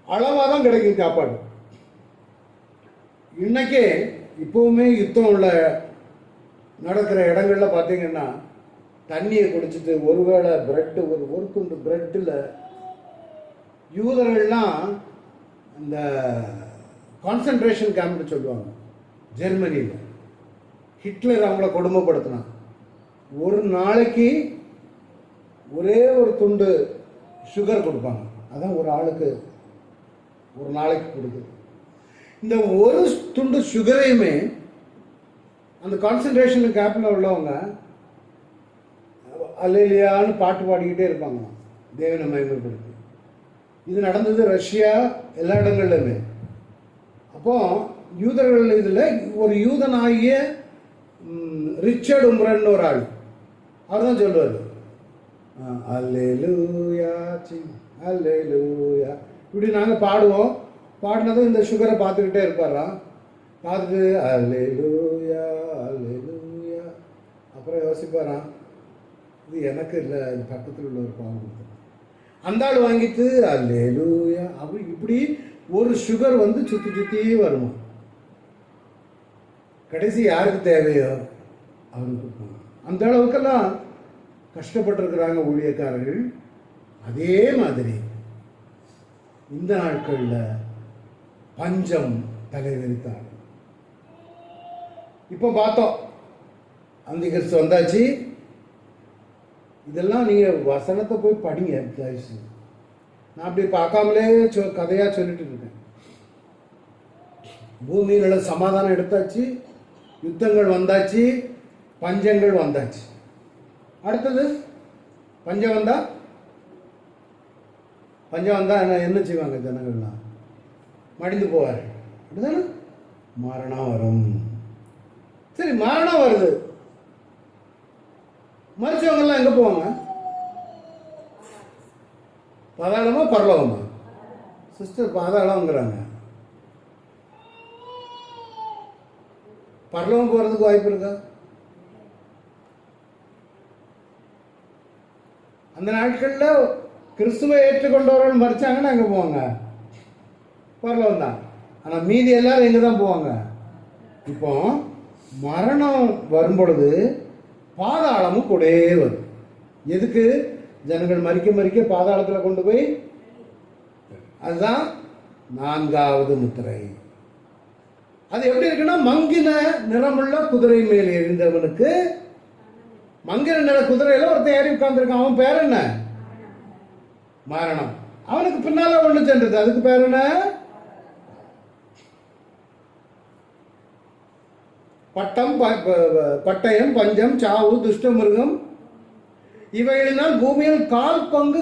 அளவாக தான் கிடைக்கும் சாப்பாடு. இன்னைக்கே இப்போவுமே யுத்தம் உள்ள நடக்கிற இடங்கள்ல பார்த்தீங்கன்னா தண்ணியை குடிச்சிட்டு ஒருவேளை பிரெட்டு ஒரு துண்டு பிரெட்டில் யூதர்கள்லாம் அந்த கான்சன்ட்ரேஷன் கேம்ப்னு சொல்லுவாங்க ஜெர்மனியில். ஹிட்லர் அவங்கள கொடுமைப்படுத்தினான். ஒரு நாளைக்கு ஒரே ஒரு துண்டு சுகர் கொடுப்பாங்க. அதான் ஒரு ஆளுக்கு ஒரு நாளைக்கு கொடுக்குது. இந்த ஒரு துண்டு சுகரையுமே அந்த கான்சன்ட்ரேஷன் கேம்பில் உள்ளவங்க அல்லேலியான்னு பாட்டு பாடிக்கிட்டே இருப்பாங்க, தேவனை மகிமைப்படுத்தி. இது நடந்தது ரஷ்யா எல்லா இடங்கள்லையுமே. அப்போ யூதர்கள் இதில் ஒரு யூதனாகிய ரிச்சர்ட் உம்ரன் ஒரு ஆள், அவர் தான் சொல்லுவார், அல்லேலூயா அல்லேலூயா இப்படி நாங்கள் பாடுவோம். பாடினதும் இந்த சுகரை பார்த்துக்கிட்டே இருப்பாராம். பார்த்துட்டு அல்லேலூயா அல்லேலூயா. அப்புறம் யோசிப்பாராம், இது எனக்கு இல்லை, இது பக்கத்தில் உள்ள ஒரு பாவம். அந்த ஆள் வாங்கிட்டு அல்லேலூயா அப்படி இப்படி ஒரு சுகர் வந்து சுற்றி சுற்றி வருமா. கடைசி யாருக்கு தேவையோ அவருக்கு கொடுப்பாங்க. அந்த அளவுக்கெல்லாம் கஷ்டப்பட்டிருக்கிறாங்க ஊழியக்காரர்கள். அதே மாதிரி இந்த நாட்களில் பஞ்சம் தலைவிரித்தார். இப்போ பார்த்தோம், அந்த கிறிஸ்து வந்தாச்சு. இதெல்லாம் நீங்கள் வசனத்தை போய் படிங்க தயவுசு. நான் அப்படி பார்க்காமலே கதையாக சொல்லிட்டு இருக்கேன். பூமியில சமாதானம் எடுத்தாச்சு, யுத்தங்கள் வந்தாச்சு, பஞ்சங்கள் வந்தாச்சு. அடுத்தது பஞ்சம் வந்தா என்ன செய்வாங்க ஜனங்கள்லாம்? மடிந்து போவார். அப்படிதானே? மரணம் வரும். சரி, மரணம் வருது, மறிச்சவங்கெல்லாம் எங்க போவாங்க? பாதாளமா பரலோகமா? சிஸ்டர் பாதாளம்ங்கிறாங்க. பரலோகம் போறதுக்கு வாய்ப்பு இருக்கா? அந்த நாட்களில் கிறிஸ்துவை ஏற்றுக்கொண்டவர்கள் மறிச்சாங்கன்னா எங்கே போவாங்க? பரலோகம் தான். ஆனால் மீதி எல்லாரும் எங்கே தான் போவாங்க? இப்போ மரணம் வரும்பொழுது பாதாளமும் கூடே வரும். எதுக்கு? ஜனங்கள் மறிக்க மறிக்க பாதாளத்தில் கொண்டு போய், அதுதான் 4வது முத்திரை. அது எப்படி இருக்குன்னா, மங்கின நிறமுள்ள குதிரை மேல் எறிந்தவனுக்கு, மங்கின நிற குதிரையில ஒருத்தன் ஏறி உட்கார்ந்துருக்கான். அவன் பேர் என்ன? மரணம். அவனுக்கு பின்னால ஒண்ணு சென்றது, அதுக்கு பேர் என்ன? பட்டயம், பஞ்சம், சாவு, துஷ்ட மிருகம் இவைகளினால் பூமியில் கால் பங்கு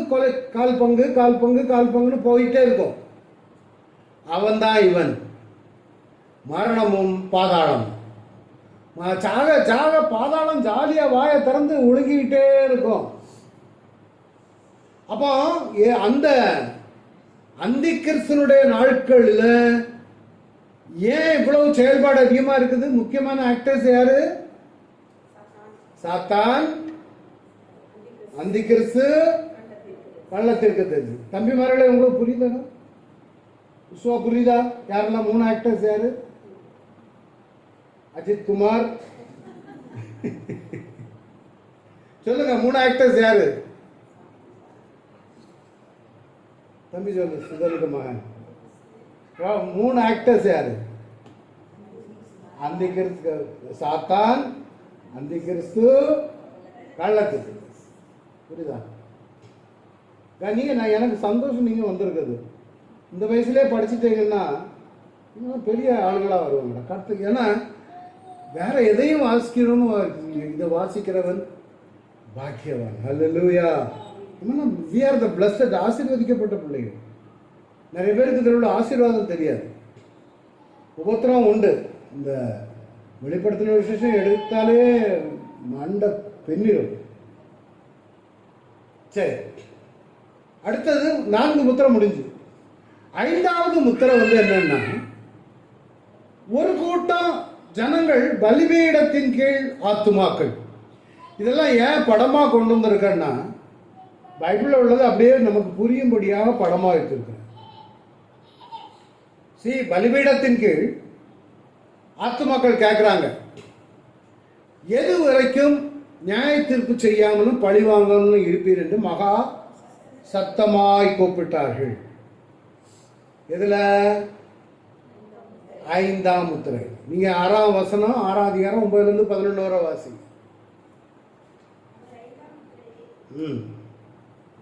போயிட்டே இருக்கும். அவன் தான் இவன். மரணமும் பாதாளம். சாக பாதாளம் ஜாலியா வாயை திறந்து ஒழுகிக்கிட்டே இருக்கும். அப்போ அந்த அந்தி கிறிஸ்தனுடைய நாட்கள்ல ஏன் இவ்வளவு செயல்பாடு அதிகமா இருக்குது? முக்கியமான ஆக்டர்ஸ் யாரு? சாத்தான், அந்தி கிறிஸ்து, கள்ளத்திற்கு தெரிஞ்சு. தம்பிமார்களே, உங்களுக்கு புரியுதா? புரியுதா? யாரெல்லாம் 3 ஆக்டர்ஸ் யாரு? அஜித் குமார் சொல்லுங்க, 3 ஆக்டர்ஸ் யாரு? தம்பி சொல்லு, சுதந்திர மகன். 3 ஆக்டர்ஸ் யாரு? அந்தி கிறிஸ்து, சாத்தான், அந்தி கிறிஸ்து, கள்ளத்திற்கு. புரியுதா? நீங்க எனக்கு சந்தோஷம் நீங்க வந்திருக்குது. இந்த வயசுலேயே படிச்சுட்டீங்கன்னா இன்னும் பெரிய ஆளுகளாக வருவாங்க கருத்துக்கு. ஏன்னா வேற எதையும் வாசிக்கணும்னு, இதை வாசிக்கிறவன் பாக்கியவான். ஹல்லேலூயா. we are the blessed, ஆசீர்வதிக்கப்பட்ட பிள்ளைகள். நிறைய பேருக்கு இதோட ஆசீர்வாதம் தெரியாது. உபத்திரம் உண்டு. இந்த வெளிப்படுத்தின விசேஷம் எடுத்தாலே மண்ட பெண்ணிடும். சரி, அடுத்தது 4 முத்திரை முடிஞ்சு. 5வது முத்திரை வந்து என்னன்னா, ஒரு கூட்டம் ஜனங்கள் பலிபீடத்தின் கீழ் ஆத்துமாக்கள். இதெல்லாம் ஏன் படமா கொண்டு வந்திருக்கேன்னா, பைபிள்ல உள்ளது அப்படியே நமக்கு புரியும்படியாக படமா வச்சிருக்கிறேன். பலிபீடத்தின் கீழ் ஆத்துமாக்கள் கேட்குறாங்க, எது வரைக்கும் நியாய தீர்ப்பு செய்யாமலும் பழி வாங்காமலும் இருப்பீர் என்று மகா சத்தமாய் கூப்பிட்டார்கள். எதுல? 5ஆம் முத்திரை. நீங்க 6ஆம் வசனம் 6ஆம் அதிகாரம் 9லிருந்து 11 வரை வாசிங்க.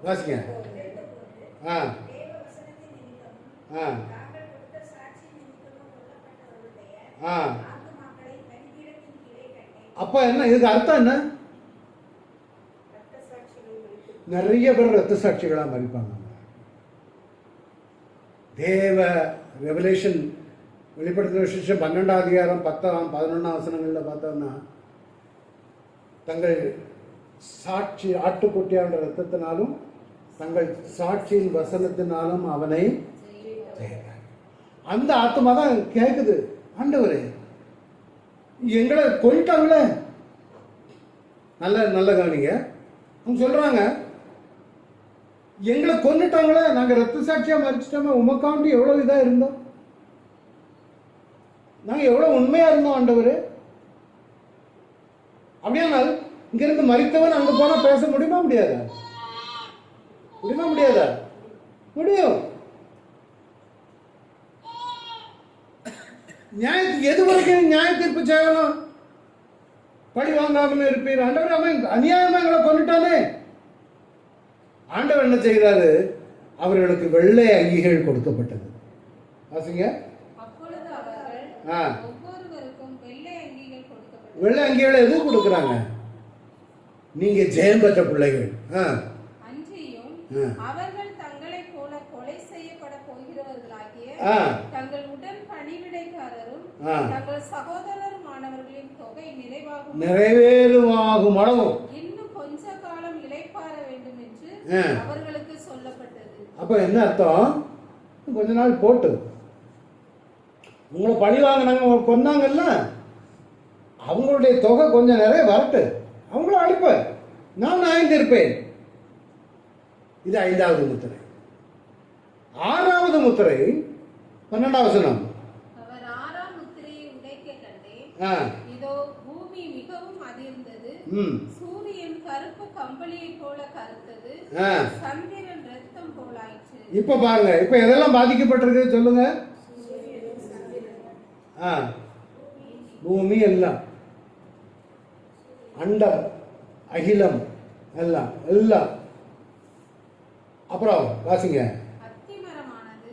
வாசிங்க. ஆ ஆ ஆ அப்ப என்ன இதுக்கு அர்த்தம் என்ன? நிறைய பேர் ரத்த சாட்சிகளா மறிப்பாங்க. தேவ ரெவலேஷன் வெளிப்படுத்தின விசேஷம் 12ஆம் அதிகாரம் 10ஆம் 11ஆம் வசனங்களில் பார்த்தோம்னா, தங்கள் சாட்சி ஆட்டுக்குட்டியான ரத்தத்தினாலும் தங்கள் சாட்சியின் வசனத்தினாலும் அவனை ஜெயித்தார். அந்த ஆத்மா தான் கேட்குது, ஆண்டவரே எங்களை கொல்லிட்டாங்களே. நல்ல கவனிங்க. அவங்க சொல்றாங்க, எங்களை கொன்னுட்டாங்களே, நாங்க ரத்த சாட்சியா மறிச்சிட்டோமே, உமக்காண்டி எவ்வளவு இதா இருந்தோம், நாங்க எவ்வளவு உண்மையா இருந்தோம் ஆண்டவரே. அப்படியானால் இங்கிருந்து மறித்தவன் அங்க போனா பேச முடியுமா முடியாதா? முடியாதா? முடியும். நியாயத்துக்கு எது வரைக்கும் நியாய தீர்ப்பு செய்யணும்? பழி வாங்காமல் இருப்பீர். ஆண்டவர் அவன் அநியாயமா எங்களை கொண்டுட்டானே. ஆண்டவர் என்ன செய்கிறாரு? அவர்களுக்கு வெள்ளை அங்கிகள் கொடுக்கப்பட்டது. வாசிங்க. வெள்ளை அங்கிகளை எது கொடுக்குறாங்க? நீங்க ஜெயம் பெற்ற பிள்ளைகள். அவர்கள் தங்களை போல கொலை செய்யப்பட போகிறவர்களாகிய தங்கள் உடன் பணிவிடைக்காரரும் தங்கள் சகோதரருமானவர்களின் தொகை நிறைவேறுமாகும் அளவு இன்னும் கொஞ்ச காலம் இளைப்பாற வேண்டும் என்று அவர்களுக்கு சொல்லப்பட்டது. அப்ப என்ன அர்த்தம்? கொஞ்ச நாள் போட்டு உங்களை பழி வாங்கினாங்க, கொன்னாங்கல்ல, அவங்களுடைய தொகை கொஞ்சம் நிறைய வரட்டு, அவங்கள அழிப்பேன், நான் நியாயம் தீர்ப்பேன். இது 5வது முத்திரை. 6வது முத்திரை 12ஆம் வசனம். அவர் 6ஆம் முத்திரையை உடைக்க கண்டேன், இதோ பூமி மிகவும் அதிர்ந்தது, சூரியன் கருப்பு கம்பளியை போல கருத்தது, சந்திரன் ரத்தம் போலாயிற்று. இப்ப பாருங்க, இப்ப எதெல்லாம் பாதிக்கப்பட்டிருக்கு சொல்லுங்க. பூமி எல்லாம், அண்டம் அகிலம் எல்லாம் எல்லாம். அப்புறம் வாசிங்க. அத்திமரமானது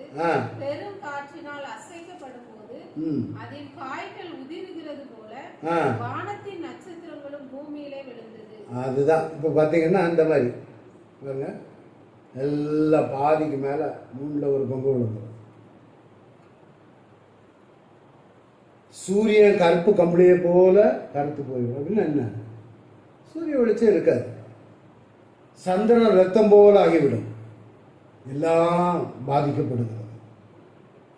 பெரும் காற்றினால் அசைக்கப்படும் போது அதில் காய்கள் உதிர்கிறது போல வானத்தின் நட்சத்திரங்களும் பூமியிலே விழுந்தது. அதுதான் இப்ப பாத்தீங்கன்னா அந்த மாதிரி பாருங்க, எல்லாம் பாதிக்கு மேல 3ல் ஒரு பங்கு விழுந்துடும். சூரியன் கருப்பு கம்பளியை போல கருத்து போயிடும். அப்படின்னு என்ன? சூரிய வெளிச்சம் இருக்காது, சந்திரன் ரத்தம் போல ஆகிவிடும், எல்லாம் பாதிக்கப்படுகிறது.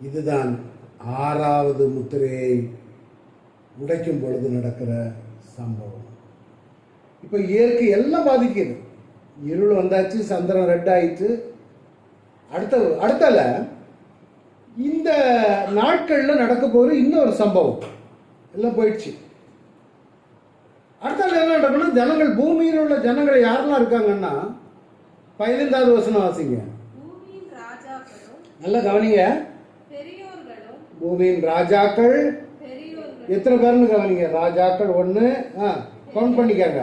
இதுதான் 6வது முத்திரையை உடைக்கும் பொழுது நடக்கிற சம்பவம். இப்போ இயற்கை எல்லாம் பாதிக்குது. இருள் வந்தாச்சு, சந்திரன் ரெட் ஆயிடுச்சு. அடுத்தல இந்த நாட்களில் நடக்க போகிற இன்னொரு சம்பவம் எல்லாம் போயிடுச்சு. அடுத்தால என்ன நடக்கணும்? ஜனங்கள், பூமியில் உள்ள ஜனங்கள் யாரெல்லாம் இருக்காங்கன்னா, 15வது வசனம் வாசிங்க. நல்லா கவனிங்க. பூமியின் ராஜாக்கள் எத்தனை பேர்னு கவனிங்க. ராஜாக்கள் 1, கவுண்ட் பண்ணிக்காங்க.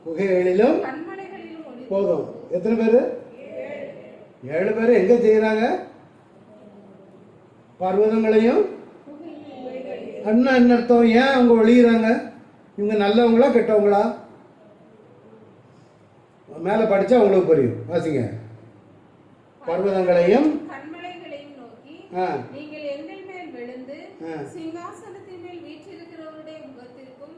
குகைகளிலும் போதும். எத்தனை பேரு? 7 பேர். எங்க செய்யறாங்க? பர்வதங்களையும். அண்ணா என்ன அர்த்தம்? ஏன் அவங்க ஒழிகிறாங்க? இவங்க நல்லவங்களா கெட்டவங்களா? மேல படிச்சா உங்களுக்கு புரியும். வாசிங்க. பர்வதங்களையும் நீங்கள் எங்கள் மேல் விழுந்து சிங்காசனத்தின் மேல் வீற்றிருக்கிறவருடைய முகத்திற்கும்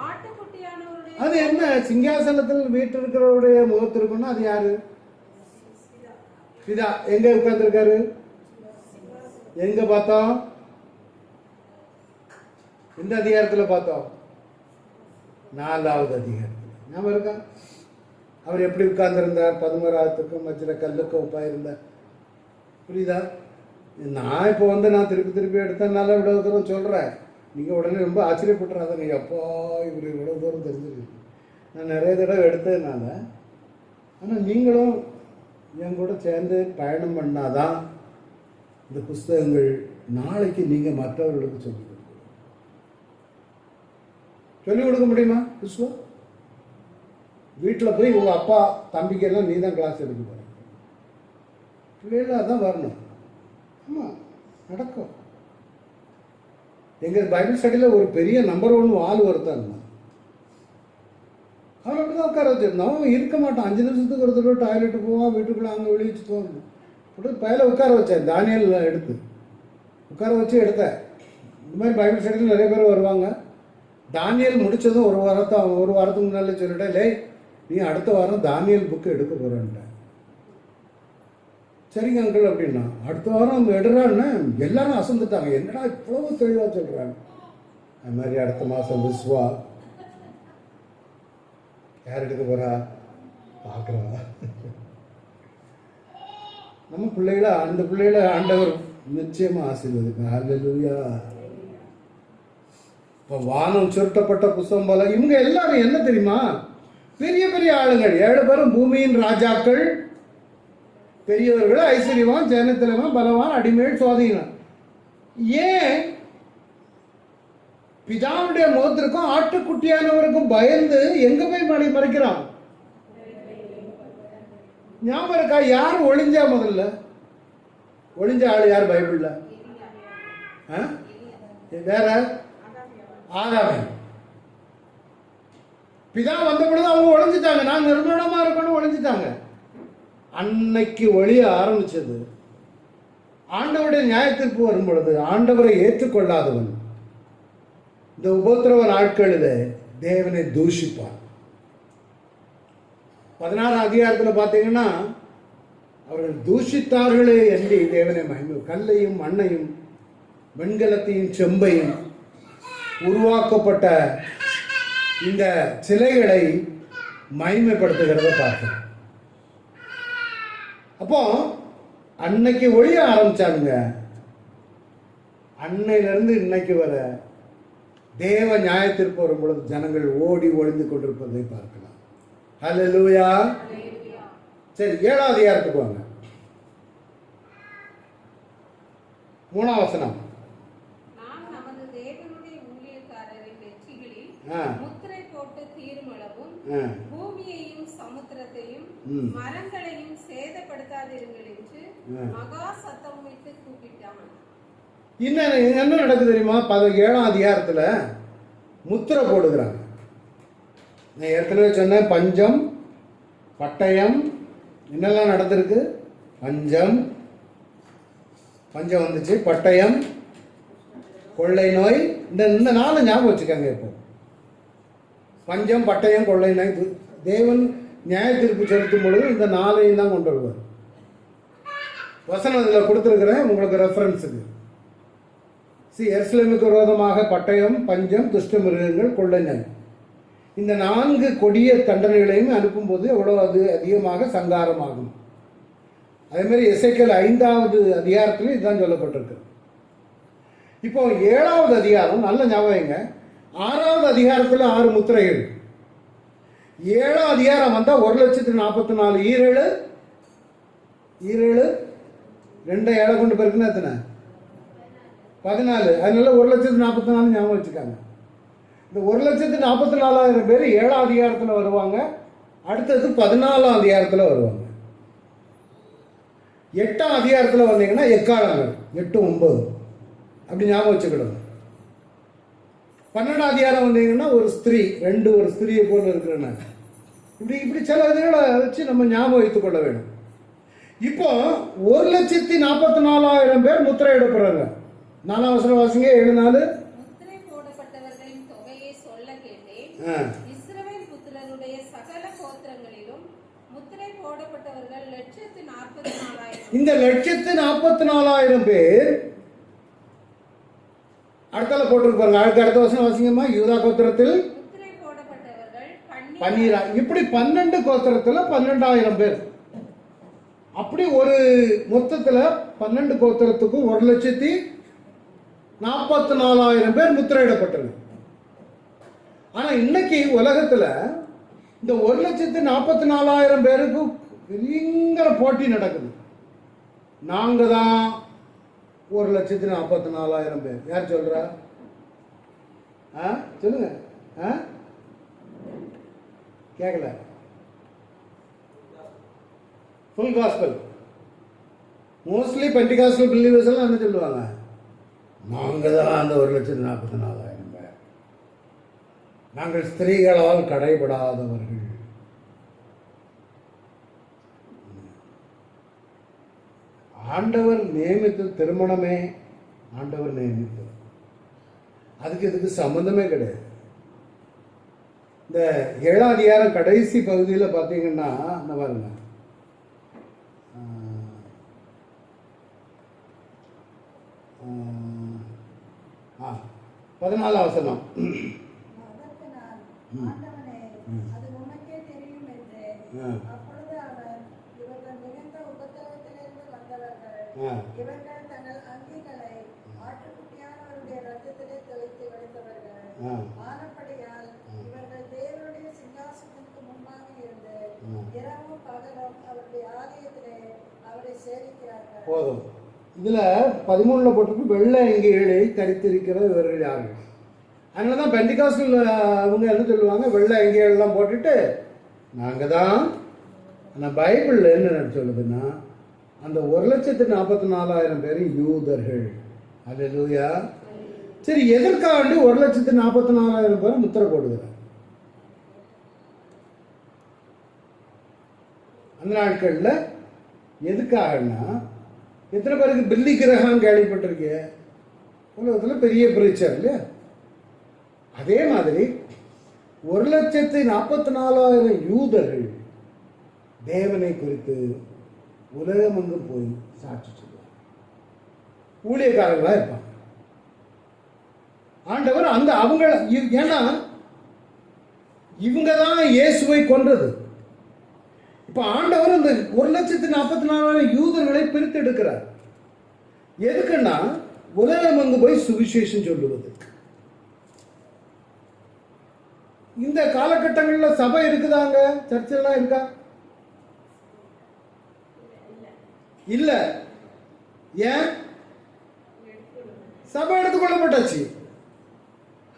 ஆட்டுக்குட்டியானவருடைய. அது என்ன? சிங்காசனத்தில் வீற்றிருக்கிறவருடைய முகத்திற்கும்னா அது யாரு? பிதா. எங்க உட்கார்ந்திருக்காரு? எங்க பார்த்தோம்? எந்த அதிகாரத்துல பார்த்தோம்? 4வது அதிகாரத்தில் ஞாபகம் இருக்கா? அவர் எப்படி உட்கார்ந்துருந்தார்? 11 மத்தியில் கல்லுக்கு ஒப்பாயிருந்தார். புரியுதா? நான் இப்போ நான் திருப்பி எடுத்தனால இவ்வளோ தூரம் சொல்கிறேன். நீங்கள் உடனே ரொம்ப ஆச்சரியப்பட்டுறாத, நீங்கள் அப்பா இவர் இவ்வளோ தூரம் தெரிஞ்சிருக்கு. நான் நிறைய தடவை எடுத்ததுனால. ஆனால் நீங்களும் என் கூட சேர்ந்து பயணம் பண்ணாதான் இந்த புஸ்தகங்கள் நாளைக்கு நீங்கள் மற்றவர்களுக்கு சொல்லிக் கொடுக்க முடியுமா? புஸ்தகம் வீட்டில் போய் உங்கள் அப்பா தம்பிக்கெல்லாம் நீ தான் கிளாஸ் எடுக்க போகிற. பிள்ளைகள் அதான் வரணும். ஆமாம், நடக்கும். எங்கள் பைபிள் ஸ்டடியில் ஒரு பெரிய நம்பர் 1 ஆள் ஒருத்தர் இருந்தான். அவன் அப்படி தான் உட்கார வச்சுருந்தான். அவன் இருக்க மாட்டான். 5 நிமிஷத்துக்கு ஒரு தடவை டாய்லெட்டு போவான், வீட்டுக்குள்ளே அங்கே வெளியிச்சு போவான். அப்படி பையில உட்கார வச்சேன். தானியல் எடுத்து உட்கார வச்சு எடுத்தேன். இந்த மாதிரி பைபிள் ஸ்டடியில் நிறைய பேர் வருவாங்க. தானியல் முடித்ததும் ஒரு வாரத்துக்கு முன்னாலே சொல்லிட்டேன், லே நீ அடுத்த வாரம் தானியல் புக்கு எடுக்க போகிறேன்ட்டேன். சரிங்க அங்கிள் அப்படின்னா, அடுத்த வாரம் எடுறான்னு எல்லாரும் அசந்துட்டாங்க. என்னடா இவ்வளவு தெளிவாக சொல்கிறாங்க. அது மாதிரி அடுத்த மாதம் விஸ்வா யார் எடுக்க போகிறா பார்க்குறா. நம்ம பிள்ளைகளை அந்த பிள்ளைகளை ஆண்டவர் நிச்சயமாக ஆசீர்வதிப்பார். ஹல்லேலூயா. இப்போ வானம் சுருட்டப்பட்ட புஸ்தகம் போல இவங்க எல்லாரும் என்ன தெரியுமா? பெரிய பெரிய ஆளுங்கள். 7 பேரும் பூமியின் ராஜாக்கள், பெரியவர்கள், ஐஸ்வர்யவான், ஜனத்திலவன், பலவான், அடிமேல், சுவாதீனம். ஏன் பிதாவுடைய முகத்திற்கும் ஆட்டுக்குட்டியானவருக்கும் பயந்து எங்க போய் மறைக்கிறான்? ஞாபகம் இருக்கா? யார் ஒளிஞ்சா? முதல்ல ஒளிஞ்ச ஆள் யார் பைபிள்ல? வேற ஆதாமே. பிதா வந்த பொழுது அவங்க ஒளிஞ்சிட்டாங்க. நான் நிர்மலமா இருக்கணும் ஒளிஞ்சிட்டாங்க. அன்னைக்கு ஒளிய ஆரம்பிச்சது. ஆண்டவருடைய நியாயத்திற்கு வரும் பொழுது ஆண்டவரை ஏற்றுக்கொள்ளாதவன் இந்த உபத்திரவ நாட்களில் தேவனை தூஷிப்பான். 16 அதிகாரத்தில் பார்த்தீங்கன்னா, அவர்கள் தூஷித்தார்களே என்று தேவனை மகிமை, கல்லையும் மண்ணையும் வெண்கலத்தையும் செம்பையும் உருவாக்கப்பட்ட இந்த சிலைகளை மகிமைப்படுத்துகிறத பார்க்கிறோம். அப்போ அன்னைக்கு ஒளிய ஆரம்பிச்சாங்க. அன்னையிலிருந்து இன்னைக்கு வர தேவ நியாயத்திற்கு வரும் பொழுது ஜனங்கள் ஓடி ஒளிந்து கொண்டிருப்பதை பார்க்கலாம். ஹல்லேலூயா. சரி, 7வது அதிகாரத்துக்கு வாங்க. 3ஆம் வசனம். நான் நமது தேவனுடைய ஊழியக்காரரின் நெற்றிகளில் முத்திரை போட்டு தீருமளவும் பூமியையும் சமுத்திரத்தையும் மரங்களையும் சேதப்படுத்தாதிருங்கள் என்று மகா சத்தம் விட்டு கூப்பிட்டான். என்ன நடக்குது தெரியுமா? 7ஆம் அதிகாரத்தில் முத்திரை போடுகிறாங்க. நான் ஏற்கனவே சொன்னேன், பஞ்சம், பட்டயம், என்னெல்லாம் நடந்திருக்கு? பஞ்சம் வந்துச்சு, பட்டயம், கொள்ளை நோய். இந்த 4 ஞாபகம் வச்சுக்காங்க. இப்போ பஞ்சம், பட்டயம், கொள்ளை நோய். தேவன் நியாய தீர்ப்பு செலுத்தும் பொழுது இந்த 4ஐயும் தான் கொண்டு வருவார். வசனம் இதில் கொடுத்துருக்கிறேன் உங்களுக்கு ரெஃபரன்ஸுக்கு. எருசலேமுக்கு விரோதமாக பட்டயம், பஞ்சம், துஷ்ட மிருகங்கள், கொள்ளை நோய். இந்த 4 கொடிய தண்டனைகளையும் அனுப்பும்போது எவ்வளோ அதிகமாக சங்காரமாகும். அதே மாதிரி எசேக்கியேல் 5வது அதிகாரத்திலும் இதுதான் சொல்லப்பட்டிருக்கு. இப்போ 7வது அதிகாரம் நல்ல ஞாபகங்க. 6வது அதிகாரத்தில் 6 முத்திரைகள். 7ஆம் அதிகாரம் வந்தால் 1,44,000 ஈரேழு 2 7 கொண்டு பிறகுன்னா எத்தனை? 14. அதனால 1,44,000 ஞாபகம் வச்சுக்காங்க. இந்த 1,44,000 பேர் 7ஆம் அதிகாரத்தில் வருவாங்க. அடுத்தது 14ஆம் அதிகாரத்தில் வருவாங்க. 8ஆம் அதிகாரத்தில் வந்தீங்கன்னா எக்காலங்கள் 8, 9 அப்படி ஞாபகம் வச்சுக்கிடுங்க. 12ஆம் அதிகாரம் வந்தீங்கன்னா ஒரு ஸ்திரீ, 2 ஒரு ஸ்திரீயை போல இருக்கிறேன்னு இப்படி சில இதுகளை வச்சு நம்ம ஞாபகம் வைத்துக் கொள்ள வேண்டும். இப்போ 1,44,000 பேர் முத்திரையிடப்படுறாங்க. 4ஆம் வசனம் வாசிங்க. 7:4. முத்திரை போடப்பட்டவர்களின் தொகையை சொல்ல கேட்டேன். இஸ்ரவேல் புத்திரருடைய சகல கோத்திரங்களிலும் முத்திரை போடப்பட்டவர்கள் 1,44,000. இந்த 1,44,000 பேர் அடுத்தால போட்டிருப்பாங்க. அடுத்த வசனம் வாசிங்கம்மா. யூதா கோத்திரத்தில் முத்திரை போடப்பட்டவர்கள் பன்னீரா இப்படி 12 கோத்திரத்துல 12,000 பேர். அப்படி ஒரு மொத்தத்துல 12 கோத்திரத்துக்கும் 1,44,000 பேர் முத்திரையிடப்பட்டது. ஆனா இன்னைக்கு உலகத்துல இந்த 1,44,000 பேருக்கும் பயங்கர போட்டி நடக்குது. நாங்க தான் 1,44,000 பேர். யார் சொல்றா? சொல்லுங்க. கேட்கல. Full gospel. Mostly Pentecostal believers எல்லாம் என்ன சொல்லுவாங்க? நாங்க தான் அந்த 1,44,000 பேர். நாங்கள் ஸ்திரீகளால் கடைபடாதவர்கள். ஆண்டவர் நியமித்த திருமணமே ஆண்டவர் நியமித்தது. அதுக்கு இதுக்கு சம்பந்தமே கிடையாது. இந்த 7ஆம் அதிகாரம் கடைசி பகுதியில் பார்த்தீங்கன்னா என்ன பாருங்க, 14 வசனம். இவர்கள் தங்கள் அங்கிகளை ஆட்டுக்குட்டியானவருடைய ரத்தத்திலே தெளித்து வைத்தவர்கள். ஆனபடியால் இவர்கள் தேவனுடைய சிங்காசனத்துக்கு முன்பாக இருந்து இரவும் பகலும் அவருடைய ஆலயத்திலே அவரை சேவிக்கிறார்கள். போதும். இதுல 13 போட்டிருக்கு, வெள்ளை அங்கிகளை தரித்திருக்கிற இவர்கள் யாரு? அதனாலதான் பெண்டிகாஸ்டல் அவங்க என்ன சொல்லுவாங்க, வெள்ளை அங்கிகள்லாம் போட்டுட்டு நாங்க தான். ஆனால் பைபிள்ல என்ன சொல்லுதுன்னா, அந்த 1,44,000 பேர் யூதர்கள். அல்லேலூயா. சரி, எதற்காண்டி 1,44,000 பேர் முத்திரை போடுகிறார்? அந்த நாட்கள்ல எதுக்காகனா, எத்தனை பேருக்கு பில்லி கிரகம் கேள்விப்பட்டிருக்கீங்க? உலகத்தில் பெரிய பிரீச்சர் இல்லையா? அதே மாதிரி 1,44,000 யூதர்கள் தேவனை குறித்து உலகமெங்கும் போய் சாட்சி சொல்லுவாங்க. ஊழியக்காரர்களா இருப்பாங்க. ஆண்டவர் அந்த அவங்க, ஏன்னா இவங்க தான் இயேசுவை கொன்றது. இப்ப ஆண்டவர் அந்த 1,44,000 யூதர்களை பிரித்து எடுக்கிறார். எதுக்குன்னா உலகமெங்கும் போய் சுவிசேஷம் சொல்லுவது. இந்த காலகட்டங்களில் சபை இருக்குதாங்க? சர்ச்செல்லாம் இருக்கா? இல்ல. ஏன்? சபை எடுத்துக்கொள்ளப்பட்டாச்சு.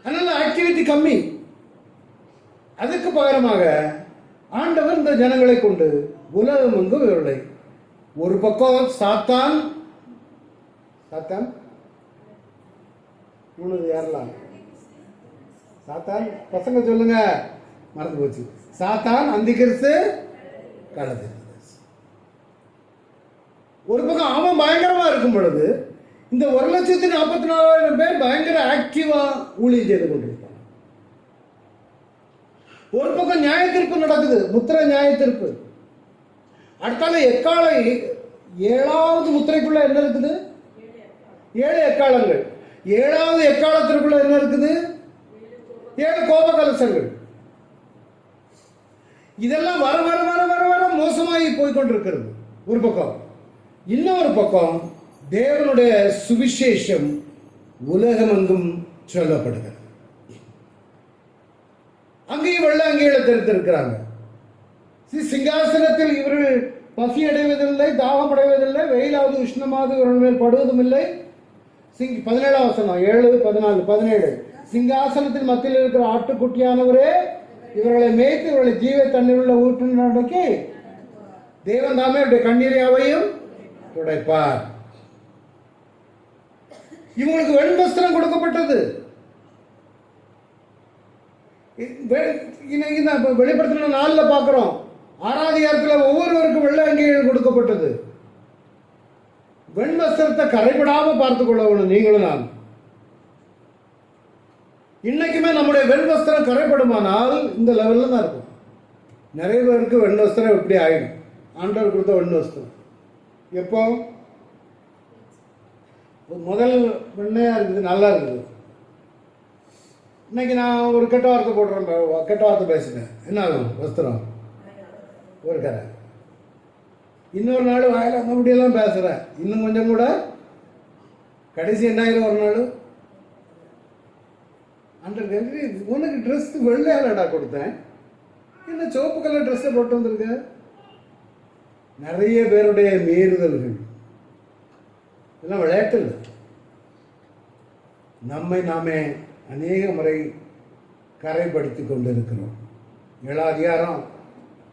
அதனால ஆக்டிவிட்டி கம்மி. அதுக்கு பகரமாக ஆண்டவர் இந்த ஜனங்களை கொண்டு உலகம் எங்கும் இவர்களை, ஒரு பக்கம் சாத்தான் யாரெல்லாம் சாத்தான், பசங்க சொல்லுங்க, மறந்து போச்சு. சாத்தான், அந்திகிறிஸ்து, கழுதை. ஒரு பக்கம் அவன் பயங்கரமா இருக்கும் பொழுது இந்த 1,44,000 பேர் பயங்கர ஆக்டிவா ஊழியம் செய்து கொண்டிருப்பாங்க. ஒரு பக்கம் நியாய தீர்ப்பு நடக்குது, முத்திரை நியாய தீர்ப்பு. அடுத்தால எக்காலை 7வது முத்திரைக்குள்ள என்ன இருக்குது? 7 எக்காலங்கள். 7வது எக்காலத்திற்குள்ள என்ன இருக்குது? 7 கோப கலசங்கள். இதெல்லாம் வர வர வர வர வர மோசமாகி போய்கொண்டிருக்கிறது ஒரு பக்கம். இன்னொரு பக்கம் தேவனுடைய சுவிசேஷம் உலகமெங்கும் சொல்லப்படுகிறது. அங்கேயும் வெள்ள அங்கேயில தெரிந்திருக்கிறாங்க. சிங்காசனத்தில் இவர்கள் பசி அடைவதில்லை, தாகம் அடைவதில்லை, வெயிலாவது உஷ்ணமாவது இவர்கள் மேல் படுவதும் இல்லை. 17 வசனம், 7, 14, 17. சிங்காசனத்தின் மத்தியில் இருக்கிற ஆட்டுக்குட்டியானவரே இவர்களை மேய்த்து இவர்களை ஜீவ தண்ணீர் உள்ள ஊற்று நடக்கி தேவன் தாமே அவருடைய கண்ணீரையாவையும் துடைப்பார். இவங்களுக்கு வெண்வஸ்திரம் கொடுக்கப்பட்டது. வெளிப்படுத்தின 4 பார்க்கிறோம். 6வது அதிகாரத்தில் ஒவ்வொருவருக்கும் வெள்ளை அங்கிகள் கொடுக்கப்பட்டது. வெண்வஸ்திரத்தை கரைபடாம பார்த்துக் கொள்ளணும் நீங்களும் நான். இன்னைக்குமே நம்முடைய வெண்வஸ்திரம் கரைப்படுமானால் இந்த லெவல்ல தான் இருக்கும். நிறைய பேருக்கு வெண்வஸ்திரம் எப்படி ஆயிடும். ஆண்டவர் கொடுத்த வெண்வஸ்திரம் எப்போ முதல் வெண்ணையா இருக்குது, நல்லா இருக்குது. இன்னைக்கு நான் ஒரு கெட்ட வார்த்தை போடுறேன், கெட்ட வார்த்தை பேசிட்டேன், என்ன ஆகும்? வஸ்திரம் ஒரு கரை. இன்னொரு நாள் வாயில அந்த முடியெல்லாம் பேசுகிறேன், இன்னும் கொஞ்சம் கூட கடைசி என்ன ஆயிரும்? ஒரு நாள் அந்த உனக்கு ட்ரெஸ் வெள்ளையாலடா கொடுத்தேன், என்ன சிவப்பு கலர் ட்ரெஸ்ஸை போட்டு வந்திருக்க. நிறைய பேருடைய மீறுதல்கள் இதெல்லாம் விளையாட்டு இல்லை. நம்மை நாமே அநேக முறை கரைப்படுத்தி கொண்டு இருக்கிறோம். 7 அதிகாரம்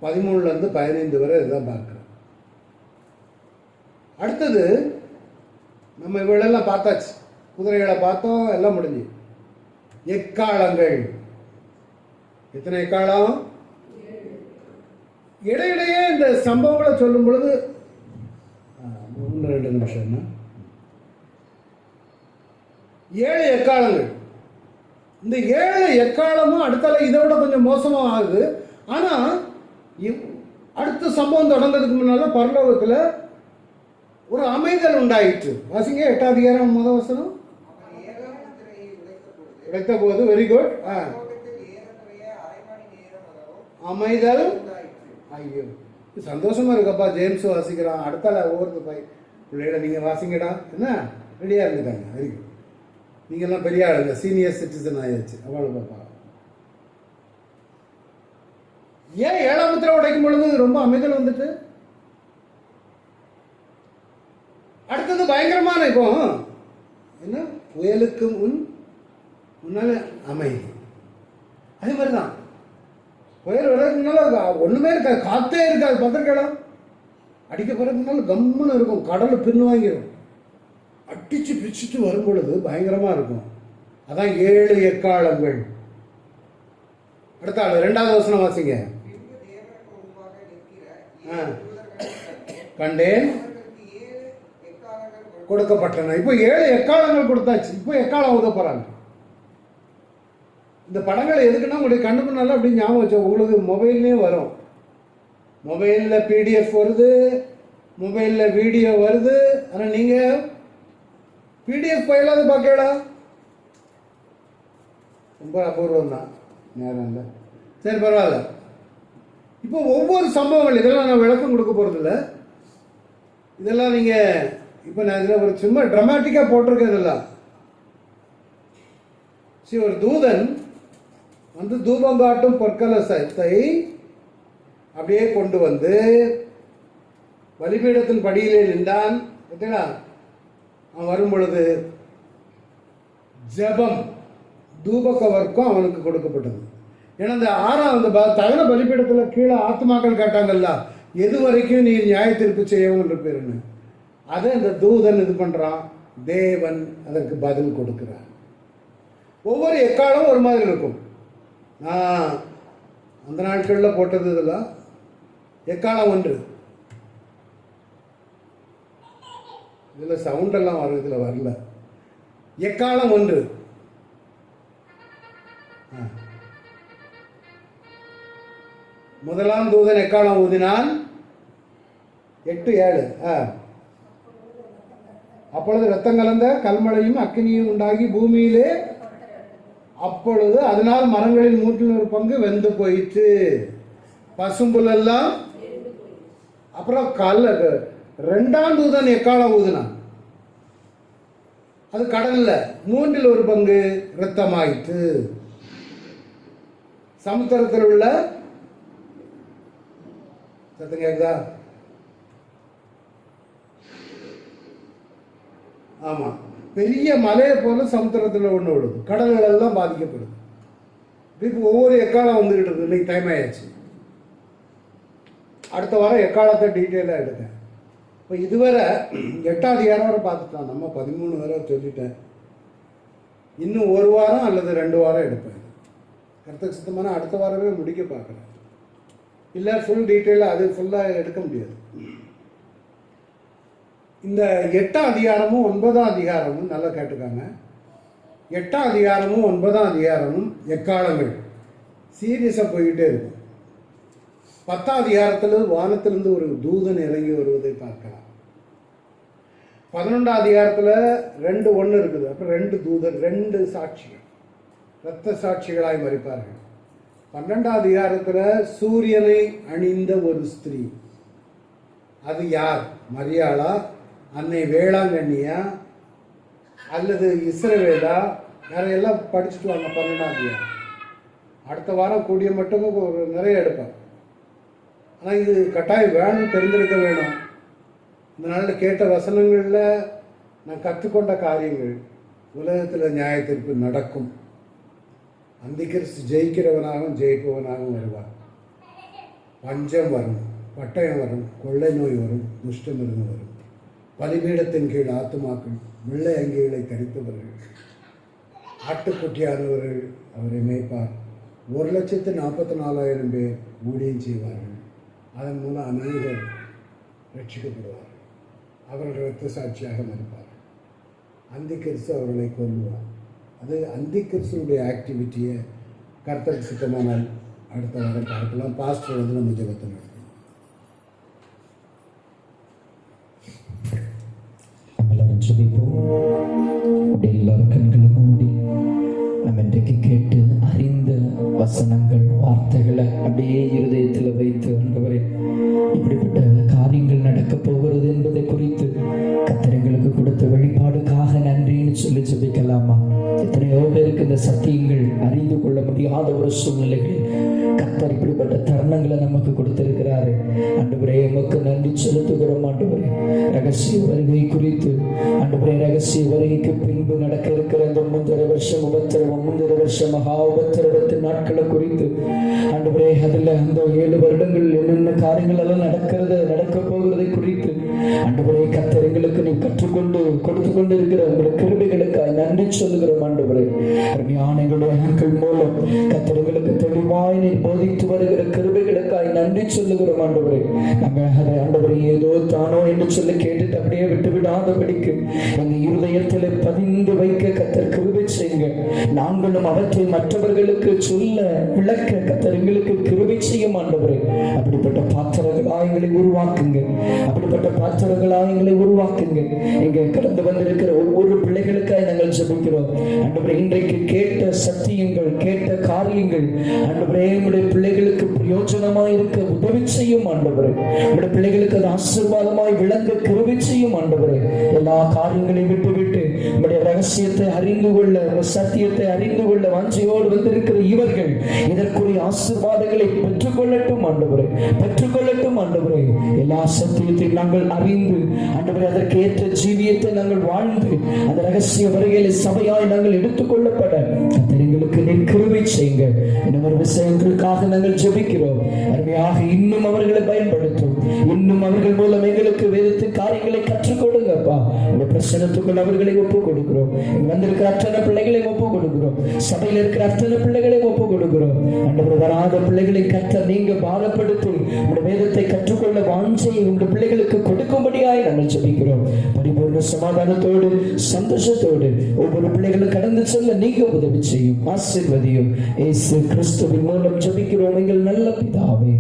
13 15 வரை இதுதான் பார்க்கிறோம். அடுத்தது நம்ம இவளெல்லாம் பார்த்தாச்சு, குதிரைகளை பார்த்தோம், எல்லாம் முடிஞ்சு. எக்காலங்கள், எத்தனை எக்காலம்? இடையிடையே இந்த சம்பவங்களை சொல்லும் பொழுது 2 நிமிஷம் 7 எக்காலங்கள். இந்த 7 எக்காலமும் அடுத்தால இதை விட கொஞ்சம் மோசமாக ஆகுது. ஆனால் அடுத்த சம்பவம் தொடங்கிறதுக்கு முன்னால பரலோகத்தில் ஒரு அமைதல் உண்டாயிற்று. வாசிங்க 8ஆம் அதிகாரம் 1 வசனம். உடைத்த போது, வெரி குட். அமைதல். ஐயோ, சந்தோஷமா இருக்கப்பா. ஜேம்ஸ் வாசிக்கிறான், அடுத்தால ஒவ்வொரு பிள்ளைகளை நீங்க வாசிங்கடா, என்ன ரெடியா இருந்துட்டாங்க. Very good. நீங்கெல்லாம் பெரிய ஆளுங்க, சீனியர் சிட்டிசன் ஆயாச்சு. அவ்வளவு பாப்பா. ஏன் 7ஆம் முத்திரை உடைக்கும் பொழுது ரொம்ப அமைதல் வந்துட்டு? அடுத்தது பயங்கரமான, இப்போ என்ன, புயலுக்கு முன்னால அமைதி. அதே மாதிரிதான் புயல் வர்றதுனால ஒண்ணுமே இருக்காது, காத்தே இருக்காது. பத்திரிக்கைலாம் அடிக்க போறதுனால கம்முன்னு இருக்கும், கடல் பின்னு வாங்கிடும். அடிச்சு பிச்சுட்டு வரும் பொழுது பயங்கரமா இருக்கும். அதான் 7 எக்காலங்கள். அடுத்த ஆளு 2வது வசனம் வாசிங்க. கண்டேன் கொடுக்கப்பட்டன. இப்போ 7 எக்காலங்கள் கொடுத்தாச்சு. இப்போ எக்காலம் ஊத போறாங்க. இந்த படங்களை எதுக்குன்னா உங்களுடைய கண்ணு முன்னால அப்படி ஞாபகம் வச்சோம். உங்களுக்கு மொபைல்லேயும் வரும், மொபைலில் PDF வருது, மொபைலில் வீடியோ வருது. ஆனால் நீங்கள் PDF ஃபைலாவது பார்க்கலாம், ரொம்ப அபூர்வம் தான், நேரம் இல்லை. சரி, பரவாயில்ல. இப்போ ஒவ்வொரு சம்பவங்கள் இதெல்லாம் நான் விளக்கம் கொடுக்க போகிறதில்ல. இதெல்லாம் நீங்கள் இப்போ நான் இதில் ஒரு சும்மா ட்ராமாட்டிக்காக போட்டிருக்கேன். இதெல்லாம் சரி, ஒரு தூதன் வந்து தூபம் காட்டும் பொற்கலசத்தை அப்படியே கொண்டு வந்து பலிபீடத்தின் படியிலே நின்றான். பார்த்தீங்களா? அவன் வரும் பொழுது ஜெபம் தூபக்கவர்க்கும் அவனுக்கு கொடுக்கப்பட்டது. ஏன்னா இந்த 6ஆம் தகன பலிபீடத்தில் கீழே ஆத்மாக்கள் கேட்டாங்கல்ல, எது வரைக்கும் நீ நியாய தீர்ப்பு செய்யவும் இருப்பேன்னு. அதை இந்த தூதன் இது பண்றான், தேவன் அதற்கு பதில் கொடுக்கிறார். ஒவ்வொரு எக்காலம் ஒரு மாதிரி இருக்கும். நான் அந்த நாட்களில் போட்டது இதெல்லாம் எக்காலம் 1. இதில் சவுண்டெல்லாம் வரும், இதில் வரல. எக்காலம் 1. முதலாம் தூதன் எக்காலம் ஊதினான். 8:7. அப்பொழுது ரத்தம் கலந்த கல்மழையும் அக்கினியும் உண்டாகி பூமியிலே, அப்பொழுது அதனால் மரங்களின் 100 பங்கு வெந்து போயிற்று, பசும்புல் எல்லாம். அப்புறம் 2ஆம் தூதன் எக்காலம் ஊதினான். அது கடல்ல 1/3 பங்கு இரத்தமாயிற்று. சமுத்திரத்தில் உள்ள சத்தம் கேக்குதா? ஆமா, பெரிய மலையை போல சமுத்திரத்தில் ஒன்று விடுது, கடல்கள் எல்லாம் பாதிக்கப்படுது. இப்போ ஒவ்வொரு எக்காலம் வந்துகிட்டு இருக்கு. இன்னைக்கு டைம் ஆயாச்சு. அடுத்த வாரம் எக்காலத்தை டீட்டெயிலாக எடுத்தேன். இப்போ இதுவரை 8ஆம் அதிகாரம் வரை பார்த்துட்டோம். நம்ம 13 வரை சொல்லிட்டேன். இன்னும் 1 வாரம் அல்லது 2 வாரம் எடுப்பேன். கருத்துக்கு சுத்தமான அடுத்த வாரமே முடிக்க பார்க்குறேன். இல்லை ஃபுல் டீட்டெயிலாக அது ஃபுல்லாக எடுக்க முடியாது. இந்த 8ஆம் அதிகாரமும் 9ஆம் அதிகாரமும் நல்லா கேட்டுக்காங்க. 8ஆம் அதிகாரமும் 9ஆம் அதிகாரமும் எக்காலங்கள் சீரியஸாக போய்கிட்டே இருக்கும். 10ஆம் அதிகாரத்தில் வானத்திலிருந்து ஒரு தூதன் இறங்கி வருவதை பார்க்கலாம். 11ஆம் அதிகாரத்தில் 2:1 இருக்குது. அப்புறம் 2 தூதர், 2 சாட்சிகள். இரத்த சாட்சிகளாய் மரிப்பார்கள். 12ஆம் அதிகாரத்தில் சூரியனை அணிந்த ஒரு ஸ்திரீ, அது யார்? மரியாளா, அன்னை வேளாங்கண்ணியா, அல்லது இஸ்ரவேலா? யாரையெல்லாம் படிச்சுட்டு வாங்க 12ஆம் அதிகாரம். அடுத்த வாரம் கூடிய மட்டும் ஒரு நிறைய எடுப்பேன். ஆனால் இது கட்டாயம் வேணும், தெரிந்திருக்க வேணும். இந்த நாளில் கேட்ட வசனங்களில் நான் கற்றுக்கொண்ட காரியங்கள், உலகத்தில் நியாயத்தீர்ப்பு நடக்கும். அந்திகிறிஸ்து ஜெயிக்கிறவனாகவும் ஜெயிப்பவனாகவும் வருவார். பஞ்சம் வரும், பட்டயம் வரும், கொள்ளை நோய் வரும், துஷ்டமிருகம் வரும். பலிபீடத்தின் கீழ் ஆத்துமாக்கள், வெள்ளை அங்கிகளை தரித்தவர்கள், ஆட்டுக்குட்டியானவர்கள் அவரை மேய்ப்பார். 1,44,000 பேர் ஊழியம் செய்வார்கள். அதன் மூலம் அநேகர் ரட்சிக்கப்படுவார்கள். அவர்கள் இரத்த சாட்சியாக மறுப்பார். அந்திகிறிஸ்து அவர்களை கொல்லுவார். அது அந்திகிறிஸ்துடைய ஆக்டிவிட்டியை கர்த்தருக்கு சித்தமானால் அடுத்த வாரம் பார்க்கலாம். பாஸ்டர் வந்து நம்ம ஜெபத்தை நடத்தணும். நம்மளாம் ஜெபிப்போம். அப்படியே எல்லாரும் கண்களை மூடி நம்ம இன்றைக்கு கேட்டு அறிந்த வசனங்கள், வார்த்தைகளை அப்படியே இருதயத்தில் வைத்து, ஆண்டவரே இப்படிப்பட்ட காரியங்கள் நடக்க போகிறது என்பதை குறித்து கர்த்தர் எங்களுக்கு கொடுத்த வெளிப்பாடுக்காக நன்றின்னு சொல்லி ஜெபிக்கலாமா? எத்தனையோ பேருக்கு இந்த சத்தியங்கள் அறிந்து கொள்ள முடியாத ஒரு சூழ்நிலைகளில் கர்த்தர் இப்படிப்பட்ட தருணங்களை நமக்கு கொடுத்திருக்கிறாரு. ஆண்டவரே உமக்கு நன்றி செலுத்துகிறோம். ஆண்டவரே ரகசிய வருகை குறித்து, ஆண்டவரே ரகசிய வருகைக்கு பின்பு நடக்க இருக்கிற இந்த 3.5 வருஷம் உபத்திரவம், 3.5 வருஷம் மகா உபத்திரவத்தின் நாட்களை குறித்து, ஆண்டவரே அதில் அந்த 7 வருடங்கள் என்னென்ன காரியங்கள் எல்லாம் நடக்க போகிறதை குறித்து, ஆண்டவரே கர்த்தர் எங்களுக்கு நீ கற்றுக்கொண்டு கொடுத்து கொண்டு இருக்கிற உங்களுடைய கிருபைகளுக்காக நன்றி சொல்லுகிறோம். ஆண்டவரே அருமையான எங்களுடைய ஆட்கள் மூலம் கர்த்தர் எங்களுக்கு தெளிவாய் நீ போதித்து வருகிற கிருபைகளுக்காக நன்றி சொல்லுகிறோம். ஆண்டவரே நாங்கள் அதை ஆண்டவரே ஏதோ தானோ என்று சொல்லி கேட்டுட்டு அப்படியே விட்டு விடாதபடிக்கு எங்கள் இருதயத்தில் பதிந்து வைக்க கர்த்தர் கிருபை செய்யுங்க. நாங்களும் அவற்றை மற்றவர்களுக்கு சொல்ல விளக்க கர்த்தர் எங்களுக்கு கிருபை செய்யும். ஆண்டவரே அப்படிப்பட்ட பாத்திரங்களாக எங்களை உருவாக்குங்க. அப்படிப்பட்ட பாத்திரங்களாக எங்களை உருவாக்குங்க. எங்க கடந்து வந்திருக்கிற ஒவ்வொரு பிள்ளைகளுக்காக நாங்கள் ஜெபிக்கிறோம். ஆண்டவரே இன்றைக்கு கேட்ட சத்தியங்கள், கேட்ட காரியங்கள் ஆண்டவரே உடைய பிள்ளைகளுக்கு பிரயோஜனமாய் இருக்க உதவி செய்யும். ஆண்டவரே உடைய பிள்ளைகளுக்கு அது ஆசீர்வாதமாய் விளங்க கிருபை செய்யும். ஆண்டவரே எல்லா காரியங்களையும் விட்டுவிட்டு உடைய ரகசியத்தை அறிந்து கொள்ள, சத்தியத்தை அறிந்து கொள்ள வாஞ்சையோடு வந்திருக்கிற இவர்கள் இதற்குரிய ஆசீர்வாதங்களை பெற்றுக்கொள்ளட்டும். ஆண்டவரே பெற்றுக்கொள்ளட்டும். ஆண்டவரே எல்லா சத்தியத்தையும் நாங்கள் அறிந்து, ஆண்டவரே அதற்கு ஏற்ற ஜீவியத்தை நாங்கள் வாழ்ந்து அந்த ரகசிய வருகையில சபையாய் நாங்கள் எடுத்துக்கொள்ளப்பட எங்களுக்கு நீர் கிருபை செய்யுங்க. இன்னொரு விஷயங்களுக்காக நாங்கள் ஜெபிக்கிறோம். அருமையாக இன்னும் அவர்களை பயன்படுத்தும். இன்னும் அவர்கள் மூலம் எங்களுக்கு வேதத்தின் காரியங்களை கற்றுக் கொடுங்கப்பா. உங்க பிரசனத்துக்குள் அவர்களை ஒப்பு கொடுக்கிறோம். வந்திருக்கிற அத்தனை பிள்ளைகளை ஒப்பு கொடுக்கிறோம். சபையில் இருக்கிற அத்தனை பிள்ளைகளை ஒப்பு கொடுக்கிறோம். ஆண்டவர் வராத பிள்ளைகளை கர்த்தர் நீங்க பாரப்படுத்தி உங்களுடைய வேதத்தை கற்றுக்கொள்ள வாஞ்சையை உங்களுடைய பிள்ளைகளுக்கு கொடுக்கும்படியாய் நாங்கள் ஜெபிக்கிறோம். பரிபூர்ண சமாதானத்தோடு சந்தோஷத்தோடு ஒவ்வொரு பிள்ளைகளும் கடந்து செல்ல நீங்க உதவி செய்யும். ஆசீர்வதியும். இயேசு கிறிஸ்துவின் மூலம் ஜெபிக்கிறோம் எங்கள் நல்ல பிதாவே,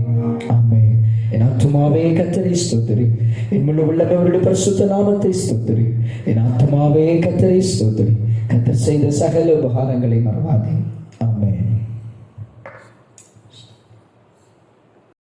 ஆமென். என் ஆத்துமாவே கர்த்தரை ஸ்தோத்திரி, என் முழு உள்ளவருடைய பரிசுத்த நாமத்தை ஸ்தோத்திரி. என் ஆத்துமாவே கர்த்தரை ஸ்தோத்திரி, கர்த்தர் செய்த சகல உபகாரங்களை மறவாதே. ஆமென்.